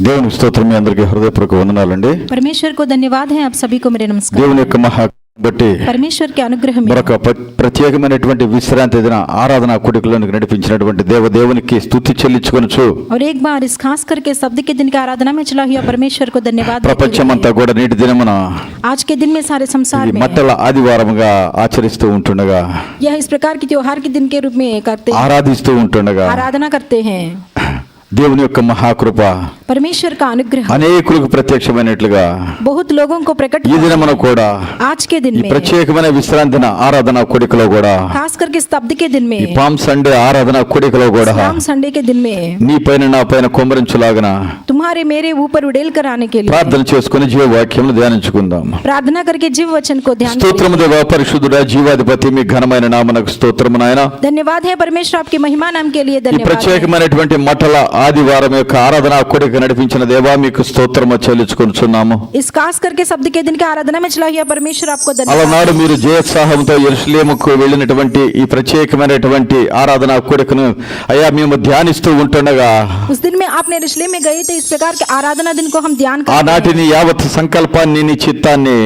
దేవుని స్తోత్రం. మీ అందరికీ హృదయపూర్వక వందనాలండి. परमेश्वर को धन्यवाद है, आप सभी को मेरे नमस्कार। దేవుని యొక్క మహా బట్టి परमेश्वर के अनुग्रह में మరొక ప్రత్యేకమైనటువంటి విశ్రాంతి దిన ఆరాధన కూడికలోనికి నడిపించినటువంటి దేవునికి స్తుతి చెల్లించుకొనుచు और एक बार इस खास करके शब्द के दिन की आराधना में चला हुआ परमेश्वर को धन्यवाद देते ప్రపంచమంతా కూడా నేటి దినమున हुए आज के दिन में सारे संसार में మట్టల ఆదివారముగా ఆచరిస్తూ ఉంటుండగా, यह इस प्रकार की त्योहार के दिन के रूप में करते हैं, ఆరాధిస్తూ ఉంటుండగా आराधना करते हैं। దేవుని యొక్క మహాకృప परमेश्वर का अनुग्रह అనేకులకు ప్రత్యక్షమైనట్లుగా बहुत लोगों को प्रकट ఈ దినమున కూడా आज के दिन ఈ में, ప్రత్యేకమైన విశ్రాంతి దిన ఆరాధన కూడికలో కూడా, खास करके शब्द के दिन ఈ में, పామ్ సండే ఆరాధన కూడికలో కూడా इस्लाम संडे के दिन में నీ పైన నా పైన కుమ్మరించులాగన तुम्हारे मेरे ऊपर उड़ेल कर आने के लिए ప్రార్థన చేసుకుని జీవవాక్యం ధ్యానించుకుందాం. प्रार्थना करके जीव वचन को ध्यान స్తోత్రము దేవా, పరిశుద్ధుడా, జీవాధిపతి, మీ ఘనమైన నామనకు స్తోత్రము నాయన. धन्यवाद है परमेश्वर, आपकी महिमा नाम के लिए ఈ धन्यवाद है। ప్రత్యేకమైనటువంటి మఠల ఆదివారం యొక్క ఆరాధన కూడిక నడిపించిన దేవా, మీకు స్తోత్రము చెల్లించుకొనుచున్నాము. इस खास करके शब्द के दिन की आराधना में चला हुआ परमेश्वर, आपको धन्यवाद। అలనాడు మీరు జయోత్సాహంతో యెరూషలేముకు వెళ్ళినటువంటి ఈ ప్రత్యేకమైనటువంటి ఆరాధన కూడికను అయ్యా మేము ధ్యానిస్తూ ఉంటుండగా, उस दिन में आपने यरूशलेम में गए थे, इस प्रकार के आराधना दिन को हम ध्यान करते ఆనాటి हैं। నీ యావత్ సంకల్పాన్ని, నీ చిత్తాన్ని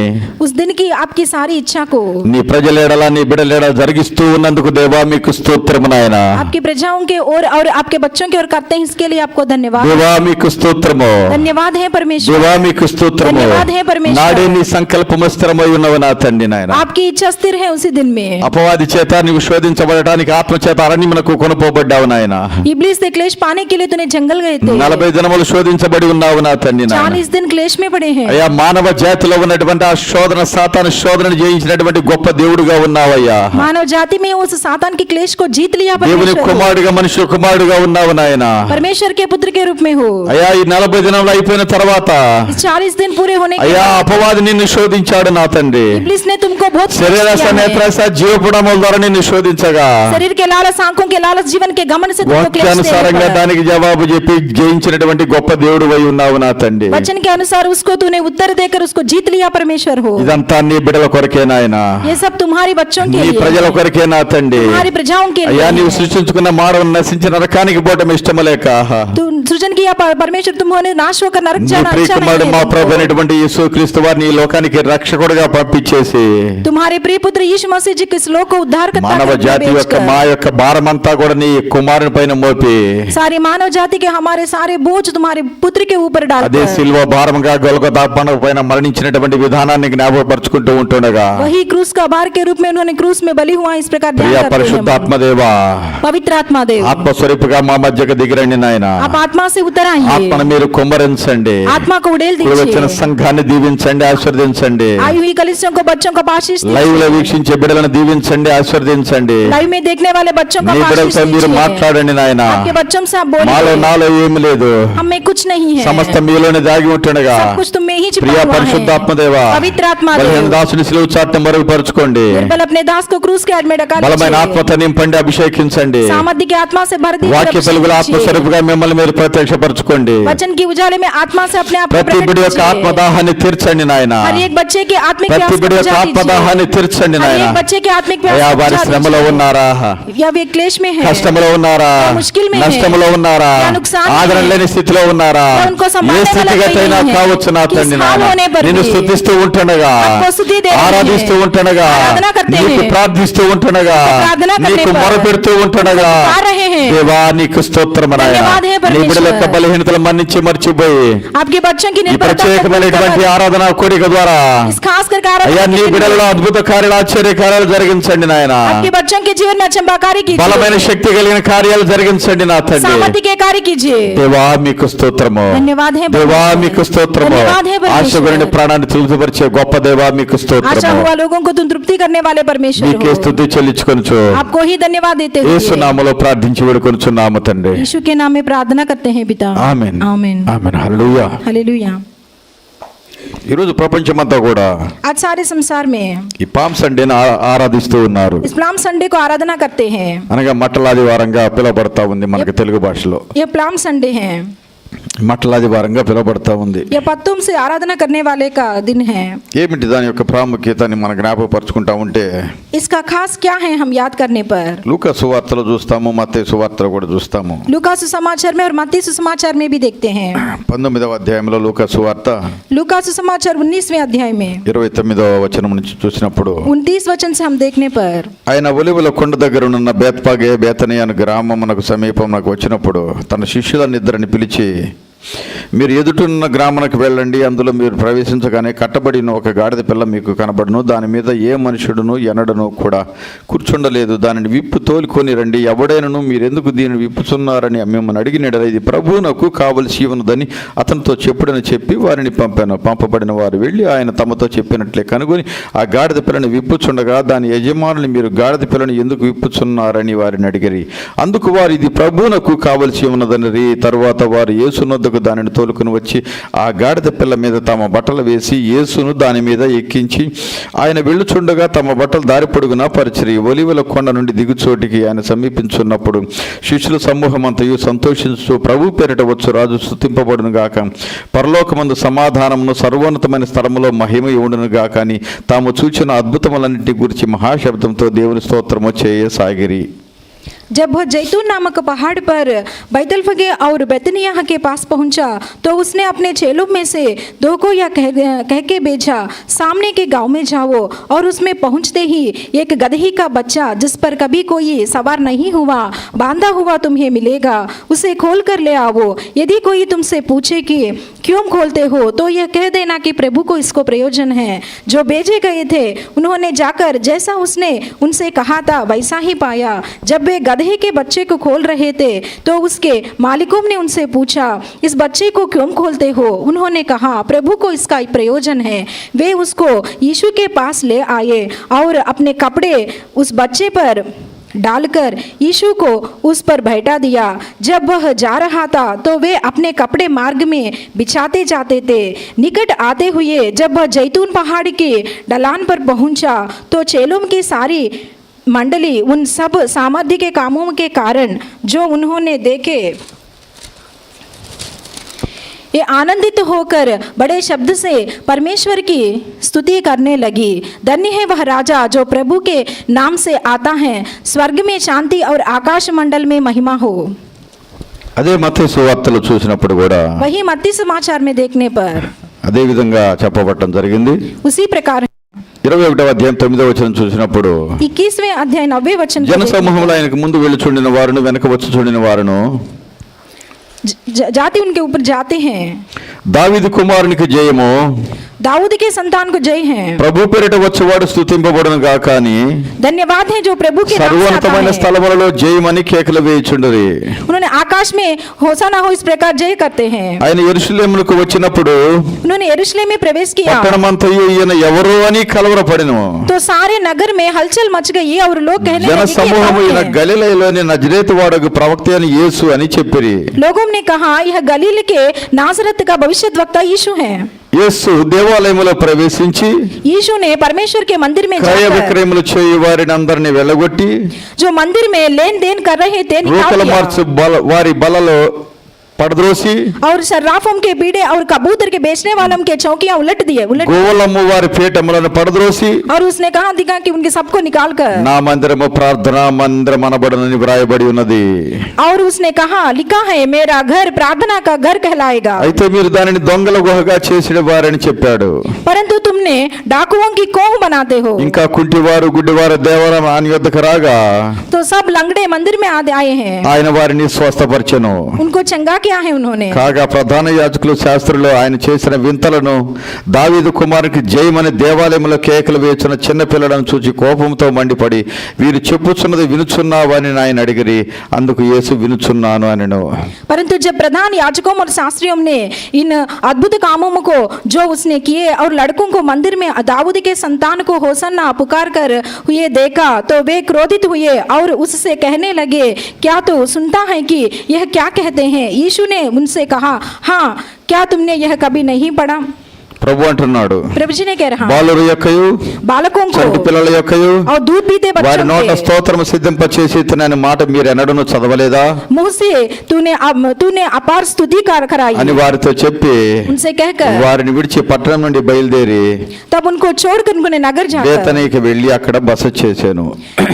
उस दिन की आपकी सारी इच्छा को నీ ప్రజలేడల, నీ బిడ్డలేడల జరిగిస్తూ ఉన్నందుకు దేవా మీకు స్తోత్రము నాయన. आपकी प्रजाओं के और आपके बच्चों के और करते हैं, इसके लिए आपको धन्यवाद। దేవా మీకు స్తోత్రము, धन्यवाद है परमेश्वर, దేవా మీకు స్తోత్రము. धन्यवाद है परमेश्वर। నాడే నీ సంకల్పము స్థిరమై ఉన్నవు నా తండ్రి నాయన. आपकी इच्छा स्थिर है उसी दिन में। అపవాది చేత నీవు శోధించబడటానికి ఆత్మ చేత అరణ్యమునకు కొనుపోబడ్డావు నాయన. इब्लीस से क्लेश पाने के लिए तूने जंगल गए थे, 40 దినములు శోధించబడి ఉన్నావు నా తండ్రి నాయన. 40 दिन क्लेश में पड़े हैं। అయ్యా, మానవ జాతిలో ఉన్నటువంటి ఆ శోధన, సాతాను శోధనను జయించినటువంటి గొప్ప దేవుడుగా ఉన్నావయ్యా. मानव जाति में उस सातान की क्लेश को जीत लिया దేవుని परमेश्वर। కుమారుడిగా, మనుష్య కుమారుడిగా ఉన్నావు నాయన. परमेश्वर के पुत्र के रूप में हो। అయ్యా, ఈ 40 దినములు అయిపోయిన తర్వాత 40 दिन पूरे होने के అయ్యా बाद అపవాది నిన్ను శోధించాడు నా తండ్రి. इब्लीस ने तुमको बहुत శరీర क्लेश किया है। నేత్రస జీవపుడముల ద్వారా నిన్ను శోధించగా, शरीर के लालच, आंखों के लालच, जीवन के गमन से तुमको क्लेश వాక్యానుసారంగా देने पड़ा। దానికి జవాబు చెప్పి జయించినటువంటి గొప్ప దేవుడు అయి ఉన్నావు నా తండ్రి. वचन के अनुसार उसको तूने उत्तर देकर उसको जीत लिया परमेश्वर हो। ఇదంతా నీ బిడ్డల కొరకే నాయన, ये सब तुम्हारी बच्चों के నీ लिए, ప్రజల కొరకే నా తండ్రి. तुम्हारी प्रजाओं के అయ్యా, నీవు लिए। సృష్టించుకున్న మానవుని నశించిన నరకానికి పోవటం ఇష్టము లేక, तू सृजन किया परमेश्वर, तुमने नाश होकर नरक నీ जाना अच्छा ప్రియకుమారుడు नहीं మా है ప్రభు तुमको। అయినటువంటి యేసుక్రీస్తు వారిని ఈ లోకానికి రక్షకుడిగా పంపించేసి तुम्हारे प्रिय पुत्र यीशु मसीह जी किस लोक को उद्धार करता మానవ है, జాతి యొక్క बेचकर। మా యొక్క భారమంతా కూడా నీ కుమారుని పైన మోపి, सारी मानव जाति के हमारे सारे बोझ तुम्हारे पुत्र के ऊपर అదే डालकर, సిల్వ భారముగా గొల్గొతా పండుగ పైన మరణించినటువంటి విధానాన్ని జ్ఞాపకపరుచుకుంటూ ఉంటుండగా, वही क्रूस का भार के रूप में उन्होंने क्रूस में बलि हुआ, इस प्रकार ध्यान ప్రియ करते हैं हम। పరిశుద్ధాత్మదేవా, पवित्र आत्मा देव, ఆత్మస్వరూపుగా మా మధ్యకు దిగిరండి నాయన. आप आत्मा से उतर आइए, ఆత్మను మీరు కుమ్మరించండి. आत्मा को उड़ेल ఇప్పుడు వచ్చిన दीजिए। సంఘాన్ని దీవించండి, ఆశీర్వదించండి. आई हुई कलीसियों को, बच्चों को आशीष లైవ్ లో दीजिए। వీక్షించే బిడ్డలను దీవించండి, ఆశీర్వదించండి. लाइव में देखने वाले बच्चों को నీ आशीष బిడ్డలతో మీరు दीजिए। మాట్లాడండి నాయన. आपके बच्चों से आप మాలో बोलिए, నాలో ఏమి లేదు, हमें कुछ नहीं है, సమస్త మీలోనే దాగి ఉంటుండగా, सब कुछ तुम में ही छिपा ప్రియ हुआ है। పరిశుద్ధాత్మదేవా, पवित्र आत्मा బలహీన देव, దాసుని సిలువ చాటును మరుగుపరుచుకోండి. निर्बल अपने दास को क्रूस के आड़ में डका బలమైన लीजिए। ఆత్మతో నింపండి, అభిషేకించండి. सामर्थ्य की आत्मा से भर दीजिए, వాక్య వెలుగుల अभिषेक कीजिए। ఆత్మస్వరూపుగా మిమ్మల్ని మీరు ప్రత్యక్షపరచుకోండి. वचन की उजाले में आत्मा से अपने आप को ప్రతి प्रकट బిడ్డ యొక్క कीजिए। ఆత్మదాహాన్ని తీర్చండి నాయన. हर एक बच्चे के आत्मिक ప్రతి प्यास को బిడ్డ యొక్క बुझा ఆత్మదాహాన్ని दीजिए। తీర్చండి हर నాయన. एक बच्चे के आत्मिक प्यास అయ్యా, को వారి बुझा శ్రమలో दीजिए। ఉన్నారా, या वे क्लेश में है, కష్టంలో ఉన్నారా, या मुश्किल में है, నష్టంలో ఉన్నారా, या नुकसान में ఆదరణ है, లేని స్థితిలో ఉన్నారా, या उनको ఏ संभालने वाला స్థితిగతి कोई అయినా नहीं है, కావచ్చు నా किस తండ్రి हाल నాయన. होने पर నిన్ను भी స్తుతిస్తూ ఉంటుండగా, आपको स्तुति दे रहे हैं, ఆరాధిస్తూ ఉంటుండగా, आराधना करते నీకు हैं, ప్రార్థిస్తూ ఉంటుండగా, प्रार्थना करने నీకు पर మొరపెడుతూ ఉంటుండగా, पुकार रहे हैं। దేవా నీకు స్తోత్రం నాయన. धन्यवाद है నీ परमेश्वर। బిడ్డల యొక్క బలహీనతలు మన్నించి మర్చిపోయి आपके बच्चों की ఈ निर्भरता पर ప్రత్యేకమైనటువంటి ఆరాధన కోరిక ద్వారా इस खास कर అయ్యా నీ आराधना బిడ్డలలో అద్భుత కార్యాలు, ఆశ్చర్య కార్యాలు జరిగించండి నాయన. आपके बच्चों के जीवन में अचंबाकारी బలమైన कीजिए, శక్తి కలిగిన కార్యాలు జరిగించండి నా తండ్రి. सामर्थ्य के कार्य कीजिए। దేవా మీకు స్తోత్రము, धन्यवाद है దేవా परमेश्वर। మీకు స్తోత్రము. धन्यवाद है परमेश्वर। ఆశగుని ప్రాణాన్ని తృప్తిపరిచే గొప్ప దేవా మీకు आशा స్తోత్రము. हुआ लोगों को तुम तृप्ति करने वाले परमेश्वर మీకే हो, స్తుతి చెల్లించుకొనుచు आपको ही धन्यवाद देते యేసు हुए నామములో ప్రార్థించి వేడుకొనుచున్నాము తండ్రి. यीशु के नाम में प्रार्थना करते हैं पिता, ఆమేన్ आमीन, ఆమేన్. హల్లెలూయా. हालेलुया। ఈరోజు ప్రపంచమంతా కూడా आज सारे संसार में ఈ పామ్ సండేని ఆరాధిస్తూ ఉన్నారు. इस प्लाम संडे को आराधना करते हैं, అనగా మట్టలాదివారంగా పిలువబడతా ఉంది మనకి తెలుగు భాషలో. ये प्लाम संडे है। మట్టలాది వారంగా పిలువబడతా ఉంది. यह पत्तों से आराधना करने वाले का दिन है। ఏమిటి దాని యొక్క ప్రాముఖ్యతని మనం జ్ఞాపకపరుచుకుంటా ఉంటే इसका खास क्या है हम याद करने पर? లూకా సువార్తలో చూస్తాము, మత్తయి సువార్తలో కూడా చూస్తాము. लूका सुसमाचार में और मत्ती सुसमाचार में भी देखते हैं। 19వ అధ్యాయంలో లూకా సువార్త लूका सुसमाचार 19वें अध्याय में 29వ వచనం నుంచి చూసినప్పుడు 29 वचन से हम देखने पर ఆయన ఒలివల కొండ దగ్గర ఉన్న బేత్పాగే బేతనియ అనే గ్రామమునకు సమీపమునకు వచ్చినప్పుడు తన శిష్యులనిద్దరిని పిలిచి, మీరు ఎదుటున్న గ్రామానికి వెళ్ళండి, అందులో మీరు ప్రవేశించగానే కట్టబడిన ఒక గాడిద పిల్ల మీకు కనబడును, దాని మీద ఏ మనుషుడును ఎన్నడను కూడా కూర్చుండలేదు, దానిని విప్పు తోలుకొని రండి, ఎవడైనను మీరెందుకు దీనిని విప్పుచున్నారని మిమ్మల్ని అడిగినడల ఇది ప్రభువునకు కావలసి ఉన్నదని అతనితో చెప్పుడని చెప్పి వారిని పంపాను. పంపబడిన వారు వెళ్ళి ఆయన తమతో చెప్పినట్లే కనుగొని ఆ గాడిద పిల్లని విప్పుచుండగా దాని యజమానులు మీరు గాడిద పిల్లని ఎందుకు విప్పుచున్నారని వారిని అడిగిరి. అందుకు వారు ఇది ప్రభువునకు కావలసి ఉన్నదని. తరువాత వారు యేసునొద్దకు దానిని తోలుకుని వచ్చి ఆ గాడిద పిల్ల మీద తమ బట్టలు వేసి యేసును దాని మీద ఎక్కించి ఆయన వెళ్ళుచుండగా తమ బట్టలు దారి పొడుగునా పరిచిరి. ఒలీవల కొండ నుండి దిగుచోటికి ఆయన సమీపించున్నప్పుడు శిష్యుల సమూహం అంతయు సంతోషించు ప్రభు పేరిట వచ్చు రాజు స్తుతింపబడును గాక, పరలోకమందు సమాధానమును సర్వోన్నతమైన స్థలములో మహిమ ఉండును గాక అని తాము చూచిన అద్భుతములన్నింటి గురించి మహాశబ్దంతో దేవుని స్తోత్రము చేయసాగిరి. जब वह जैतून नामक पहाड़ पर बैतलफगे और बेतनिय्याह के पास पहुंचा तो उसने अपने चेलों में से दो को यह कह के भेजा, सामने के गांव में जाओ और उसमें पहुंचते ही एक गदही का बच्चा जिस पर कभी कोई सवार नहीं हुआ बांधा हुआ तुम्हें मिलेगा, उसे खोल कर ले आओ। यदि कोई तुमसे पूछे कि क्यों खोलते हो तो यह कह देना कि प्रभु को इसको प्रयोजन है। जो भेजे गए थे उन्होंने जाकर जैसा उसने उनसे कहा था वैसा ही पाया। जब वे गधे के बच्चे को खोल रहे थे तो उसके मालिकों ने उनसे पूछा, इस बच्चे को क्यों खोलते हो? उन्होंने कहा, प्रभु को इसका प्रयोजन है। वे उसको यीशु के पास ले आए और अपने कपड़े उस बच्चे पर डालकर यीशु को उस पर बैठा दिया। जब वह जा रहा था तो वे अपने कपड़े मार्ग में बिछाते जाते थे। निकट आते हुए जब वह जैतून पहाड़ के ढलान पर पहुंचा तो चेलों की सारी मंडली उन सब सामर्थ्य के कामों के कारण जो उन्होंने देखे ये आनंदित होकर बड़े शब्द से परमेश्वर की स्तुति करने लगी। धन्य है वह राजा जो प्रभु के नाम से आता है, स्वर्ग में शांति और आकाश मंडल में महिमा हो। అదే మత్తయి సువార్తలో చూసినప్పుడు కూడా वही मत्ती समाचार में देखने पर అదే విధంగా చెప్పబడటం జరిగింది. उसी प्रकार 21వ అధ్యాయం 9వ వచనం చూసినప్పుడు 21वें अध्याय 9वें वचन జన సమూహంలో ఆయనకు ముందు వెళ్ళి చూడిన వారును వెనక వచ్చి చూడిన వారును जाति उनके ऊपर जाते हैं। దావీదు కుమారునికి జయము, दाऊद के संतान को जय है। ప్రభు పేరిట వచ్చేవాడు స్తుతింపబడును గాక అని धन्यवाद है जो प्रभु के नाम से आता సర్వోన్నతమైన है। స్థలములలో జయమని కేకలు వేయుచుండరి. उन्होंने आकाश में होसाना हो इस प्रकार जय करते हैं। ఆయన యెరూషలేమునకు వచ్చినప్పుడు उन्होंने यरूशलेम में प्रवेश किया పట్టణమంతయు ఈయన ఎవరు అని కలవరపడెను. तो सारे नगर में हलचल मच गई और लोग कहने జన लगे कि ये సమూహము कौन ఈయన है? గలిలయలోని నజరేతు వాడగు ప్రవక్త అని యేసు అని చెప్పిరి. लोगों ने कहा यह गलील के नासरत का भविष्यद्वक्ता यीशु है। యేసు దేవాలయములో ప్రవేశించి यीशु ने परमेश्वर के मंदिर में క్రయ जाकर విక్రయములు చేయు వారిని అందరిని వెళ్ళగొట్టి जो मंदिर में लेन देन कर रहे थे निकाल రూకల दिया మార్చు వారి బలలో పడద్రోసి और सर्राफों के पीड़े और कबूतर के बेचने वालों के चौकियां उलट గోవలమ్ము వారి పీఠములను పడద్రోసి और उसने कहा दिखा कि उनके सबको निकाल कर నా మందిరము ప్రార్థనా మందిరం అనబడునని వ్రాయబడి ఉన్నది. और उसने कहा लिखा है मेरा घर प्रार्थना का घर कहलाएगा। అయితే మీరు దానిని దొంగల గుహగా చేసిన వారని చెప్పాడు. परंतु तुमने डाकुओं की कोह बनाते हो। ఇంకా కుంటివారు గుడ్డివారు దేవాలయం ఆయన యొద్దకు రాగా तो सब लंगड़े मंदिर में आए हैं, ఆయన వారిని స్వస్థపరచెను. उनको चंगा किया है उन्होंने। కాగా ప్రధాన యాజకులు శాస్త్రులు ఆయన చేసిన వింతలను దావీదు కుమారునికి జయమని దేవాలయంలో కేకలు వేస్తున్న చిన్న పిల్లలను చూచి కోపంతో మండిపడి వీరు చెప్పుచున్నది వినుచున్నావని ఆయన అడిగిరి. అందుకు యేసు వినుచున్నాను అనెను. परंतु जब प्रधान याजकों और शास्त्रियों ने इन अद्भुत कामों को जो उसने किए और लड़कों को मंदिर में दाऊद के संतान को होसन्ना पुकार कर हुए देखा तो वे क्रोधित हुए और उससे कहने लगे क्या तू सुनता है कि यह क्या कहते हैं? यीशु ने उनसे कहा हाँ, क्या तुमने यह कभी नहीं पढ़ा? ప్రభు అంటున్నాడు, प्रभु जी ने कह रहा బాలుర యొక్కయు बालकों చంటి को పిల్లల యొక్కయు और दूध पीते వారి बच्चों నోట के స్తోత్రము సిద్ధింప చేసి అనే మాట మీరు ఎన్నడూ చదవలేదా मुंह से तूने अपार स्तुति कराई అని వారితో చెప్పి उनसे कहकर వారిని విడిచి పట్టణం నుండి బయలుదేరి तब उनको छोड़कर उन्होंने नगर जाकर బేతనీకి వెళ్ళి అక్కడ బస చేశాను.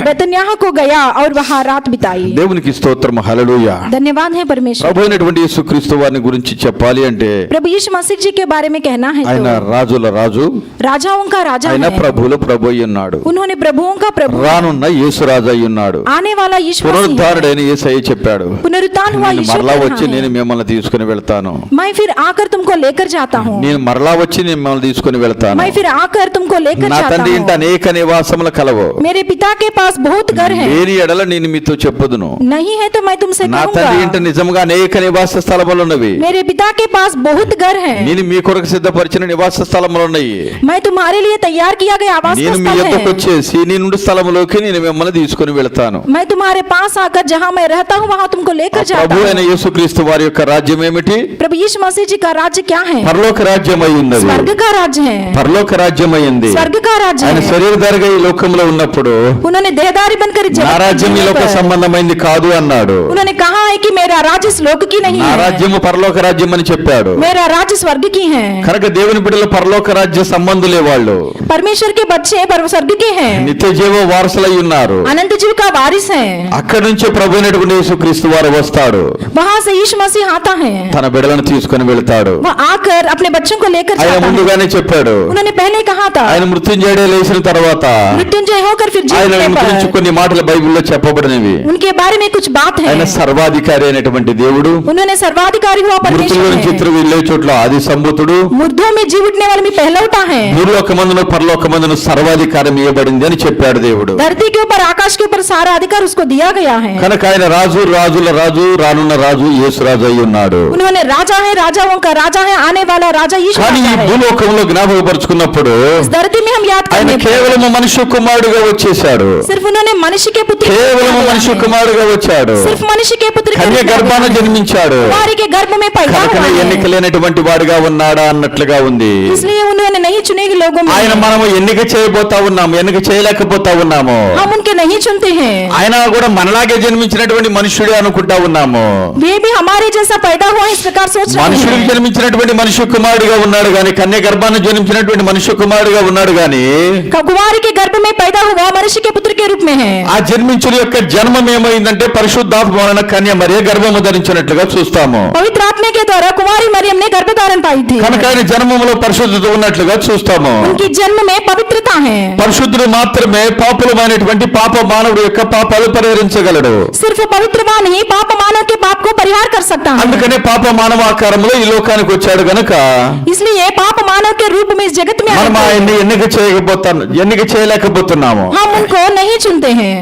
बेतन्याह को गया और वहां रात बिताई। దేవునికి స్తోత్రం, హల్లెలూయా. धन्यवाद है परमेश्वर। ప్రభు అయినటువంటి యేసుక్రీస్తు వారిని గురించి చెప్పాలి అంటే प्रभु यीशु मसीह जी के बारे में कहना है ఆయన तो రాజుల రాజు, राजाओं का राजा ఆయన है, ప్రభువుల ప్రభు అయి ఉన్నాడు, उन्होंने प्रभुओं का प्रभु, రానున్న యేసు రాజు అయి ఉన్నాడు. आने वाला यीशु मसीह है। పునరుద్ధారుడైన యేసయ్య చెప్పాడు, पुनरुत्थान हुआ నేను यीशु మరలా कह వచ్చి रहा నేను है, మిమ్మల్ని తీసుకుని వెళ్తాను, मैं फिर आकर तुमको लेकर जाता हूँ, నేను మరలా వచ్చి నేను మిమ్మల్ని తీసుకుని వెళ్తాను. मैं फिर आकर तुमको लेकर నా जाता తండ్రి ఇంట हूँ। అనేక నివాసములు కలవు, मेरे पिता के पास बहुत घर है, లేని ఎడల నేను మీతో చెప్పుదును. नहीं है तो मैं तुमसे నా తండ్రి ఇంట कहूँगा। నిజంగా అనేక నివాస స్థలములు ఉన్నవి, मेरे पिता के पास बहुत घर है, నేను మీ కొరకు సిద్ధపరిచిన నివాస స్థలములు ఉన్నాయి. मैं तुम्हारे लिए तैयार किया गया आवास का నేను మీ स्थल యొద్దకు है। వచ్చేసి నీ నుండి స్థలములోకి నేను మిమ్మల్ని తీసుకుని వెళ్తాను. मैं तुम्हारे पास आकर जहाँ मैं रहता हूँ वहाँ तुमको लेकर जाता ప్రభు అయిన हूँ। యేసుక్రీస్తు వారి యొక్క రాజ్యం ఏమిటి? प्रभु यीशु मसीह जी का राज्य क्या है? పరలోక రాజ్యం అయి ఉన్నది, स्वर्ग का राज्य है, పరలోక రాజ్యం అయింది. स्वर्ग का राज्य ఆయన है। శరీరధారిగా ఈ లోకంలో ఉన్నప్పుడు उन्होंने देहदारी बनकर इस నా जगत में రాజ్యం ఈ जीने లోక पर సంబంధమైంది కాదు అన్నాడు. उन्होंने कहा है कि मेरा राज्य इस लोक की नहीं నా है, రాజ్యము పరలోక రాజ్యం అని చెప్పాడు. मेरा राज्य स्वर्ग की है। కనుక దేవుని బిడ్డలు పరలోక రాజ్య సంబంధులే వాళ్ళు, परमेश्वर के बच्चे पर स्वर्ग के हैं, నిత్య జీవ వారసులై ఉన్నారు. अनंत जीव का वारिस है। అక్కడి నుంచే ప్రభు అయినటువంటి యేసుక్రీస్తు వారు వస్తాడు, वहाँ से यीशु मसीह आता है, తన బిడ్డలను తీసుకొని వెళ్తాడు. वह आकर अपने बच्चों को लेकर ఆయన जाता है। ముందుగానే చెప్పాడు, उन्होंने पहले कहा था, ఆయన మృత్యుంజయుడే లేచిన తర్వాత मृत्युंजय होकर फिर ఆయన जीतने గురించి पर కొన్ని మాటలు బైబిల్లో చెప్పబడినవి. उनके बारे में कुछ बात है। ఆయన సర్వాధికారి అయినటువంటి దేవుడు, उन्होंने सर्वाधिकारी हुआ మృతుల परमेश्वर నుంచి है, వెళ్ళే చోట్ల ఆది సంభూతుడు, मुर्दों में जी उठने वाले में पहलौठा है, భూలోకమందును పరలోకమందును సర్వాధికారం ఇవ్వబడింది అని చెప్పాడు దేవుడు. धरती के ऊपर आकाश के ऊपर सारा अधिकार उसको दिया गया है। కనుక ఆయన రాజు రాజుల రాజు రానున్న రాజు యేసు రాజు అయి ఉన్నాడు. उन्होंने राजा है, राजाओं का राजा है, आने वाला राजा यीशु కానీ ఈ राजा है। భూలోకంలో జ్ఞాపకపరుచుకున్నప్పుడు इस धरती में हम याद ఆయన करने पर కేవలం మనుష్య కుమారుడుగా వచ్చేశాడు, सिर्फ उन्होंने मनुष्य के पुत्र के रूप में కేవలం आया మనుష్య है। కుమారుడుగా వచ్చాడు, सिर्फ मनुष्य के पुत्र के కన్య रूप में గర్భాన आया है। జన్మించాడు. कुमारी के गर्भ में पैदा हुआ కనుకనే है, ఎన్నిక లేనటువంటి వాడిగా ఉన్నాడా అన్నట్లుగా ఉంది. इसलिए उन्होंने नहीं चुने के लोगों में ఆయన మనము ఎన్నిక చేయబోతా ఉన్నాము, ఎన్నిక చేయలేకపోతా ఉన్నాము. हम उनके नहीं चुनते हैं, ఆయన కూడా మనలాగే జన్మించినటువంటి మనుష్యుడే అనుకుంటా ఉన్నాము. वे भी हमारे जैसा पैदा हुआ इस प्रकार सोच रहे మనుషుడికి हैं। జన్మించినటువంటి మనుష్య కుమారుడిగా ఉన్నాడు గాని, కన్య గర్భాన్ని జన్మించినటువంటి మనుష్య కుమారుడిగా ఉన్నాడు గాని, कुमारी के गर्भ में पैदा हुआ मनुष्य के पुत्र के रूप में है। ఆ జన్మించుని యొక్క జన్మం ఏమైందంటే పరిశుద్ధాత్మ వలన కన్య మరియ గర్భము ధరించినట్లుగా చూస్తాము. पवित्र आत्मा के द्वारा कुमारी मरियम ने गर्भ धारण पाई थी, కనుక ఆయన జన్మములో పరిశుద్ధత ఉన్నట్లుగా చూస్తాము. उनकी जन्म में पवित्रता है। పరిశుద్ధుడు మాత్రమే పాపులమైనటువంటి పాప మానవుడి యొక్క పాపాలు పరిహరించగలడు. सिर्फ पवित्रवान ही पाप मानव के पाप को परिहार कर सकता है, అందుకనే పాప మానవ ఆకారంలో ఈ లోకానికి వచ్చాడు గనుక इसलिए पाप मानव के रूप में इस जगत में మనం आए ఆయన్ని ఎన్నిక చేయలేకపోతున్నాము. हम उनको नहीं चुनते हैं।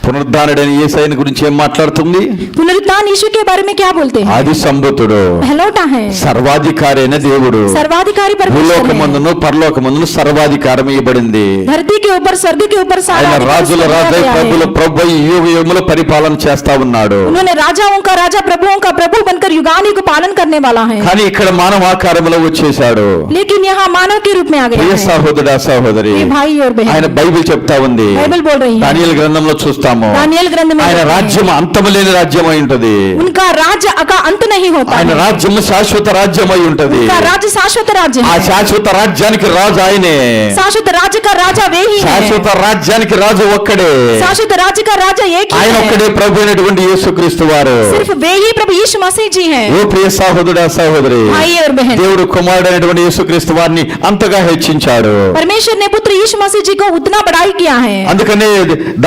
పునరుద్ధానుడైన యేసయ్యని గురించి ఏం మాట్లాడుతుంది? पुनरुत्थान यीशु के बारे में क्या बोलते हैं? ఆది సంభూతుడు, पहलौठा है, సర్వాధికారి అయిన దేవుడు, सर्वाधिकारी परमेश्वर है। భూలోకమందును పరలోకమందును సర్వాధికారం ఇవ్వబడింది. धरती के ऊपर स्वर्ग के ऊपर सारा ఆయన अधिकार రాజుల उसको दिया రాజై गया है। ప్రభుల ప్రభు అయి యుగ యుగముల పరిపాలన చేస్తా ఉన్నాడు. उन्होंने राजाओं का राजा प्रभुओं का प्रभु बनकर युगानुयुग पालन करने वाला है, కానీ ఇక్కడ మానవ ఆకారంలో వచ్చేశాడు. लेकिन यहाँ मानव के रूप में आ गया ప్రియ है। సహోదరా సహోదరి, ये भाई और ఆయన बहन బైబిల్ చెప్తా ఉంది, बाइबल बोल रही है, దానియేలు గ్రంథంలో చూస్తాము, दानियेल ग्रंथ में ఆయన लिखा है, రాజ్యం అంతము లేని రాజ్యం అయి ఉంటది. उनका राज्य का अंत नहीं होता ఆయన है, రాజ్యం శాశ్వత రాజ్యం అయి ఉంటది. उनका राज्य शाश्वत राज्य ఆ है, శాశ్వత రాజ్యానికి రాజు ఆయనే. शाश्वत राज्य का राजा वे ही है, శాశ్వత రాజ్యానికి రాజు ఒక్కడే, शाश्वत राज्य का राजा एक ही ఆయన है, ఒక్కడే ప్రభు అయినటువంటి యేసుక్రీస్తు వారు. सिर्फ वे ही प्रभु यीशु मसीह जी हैं। ఓ ప్రియ సహోదరుడా సహోదరి, भाई और बहन, దేవుడు కుమారుడు అయినటువంటి యేసుక్రీస్తు వారిని అంతగా హెచ్చించాడు. परमेश्वर ने पुत्र यीशु मसीह जी को उतना बड़ाई किया है, అందుకనే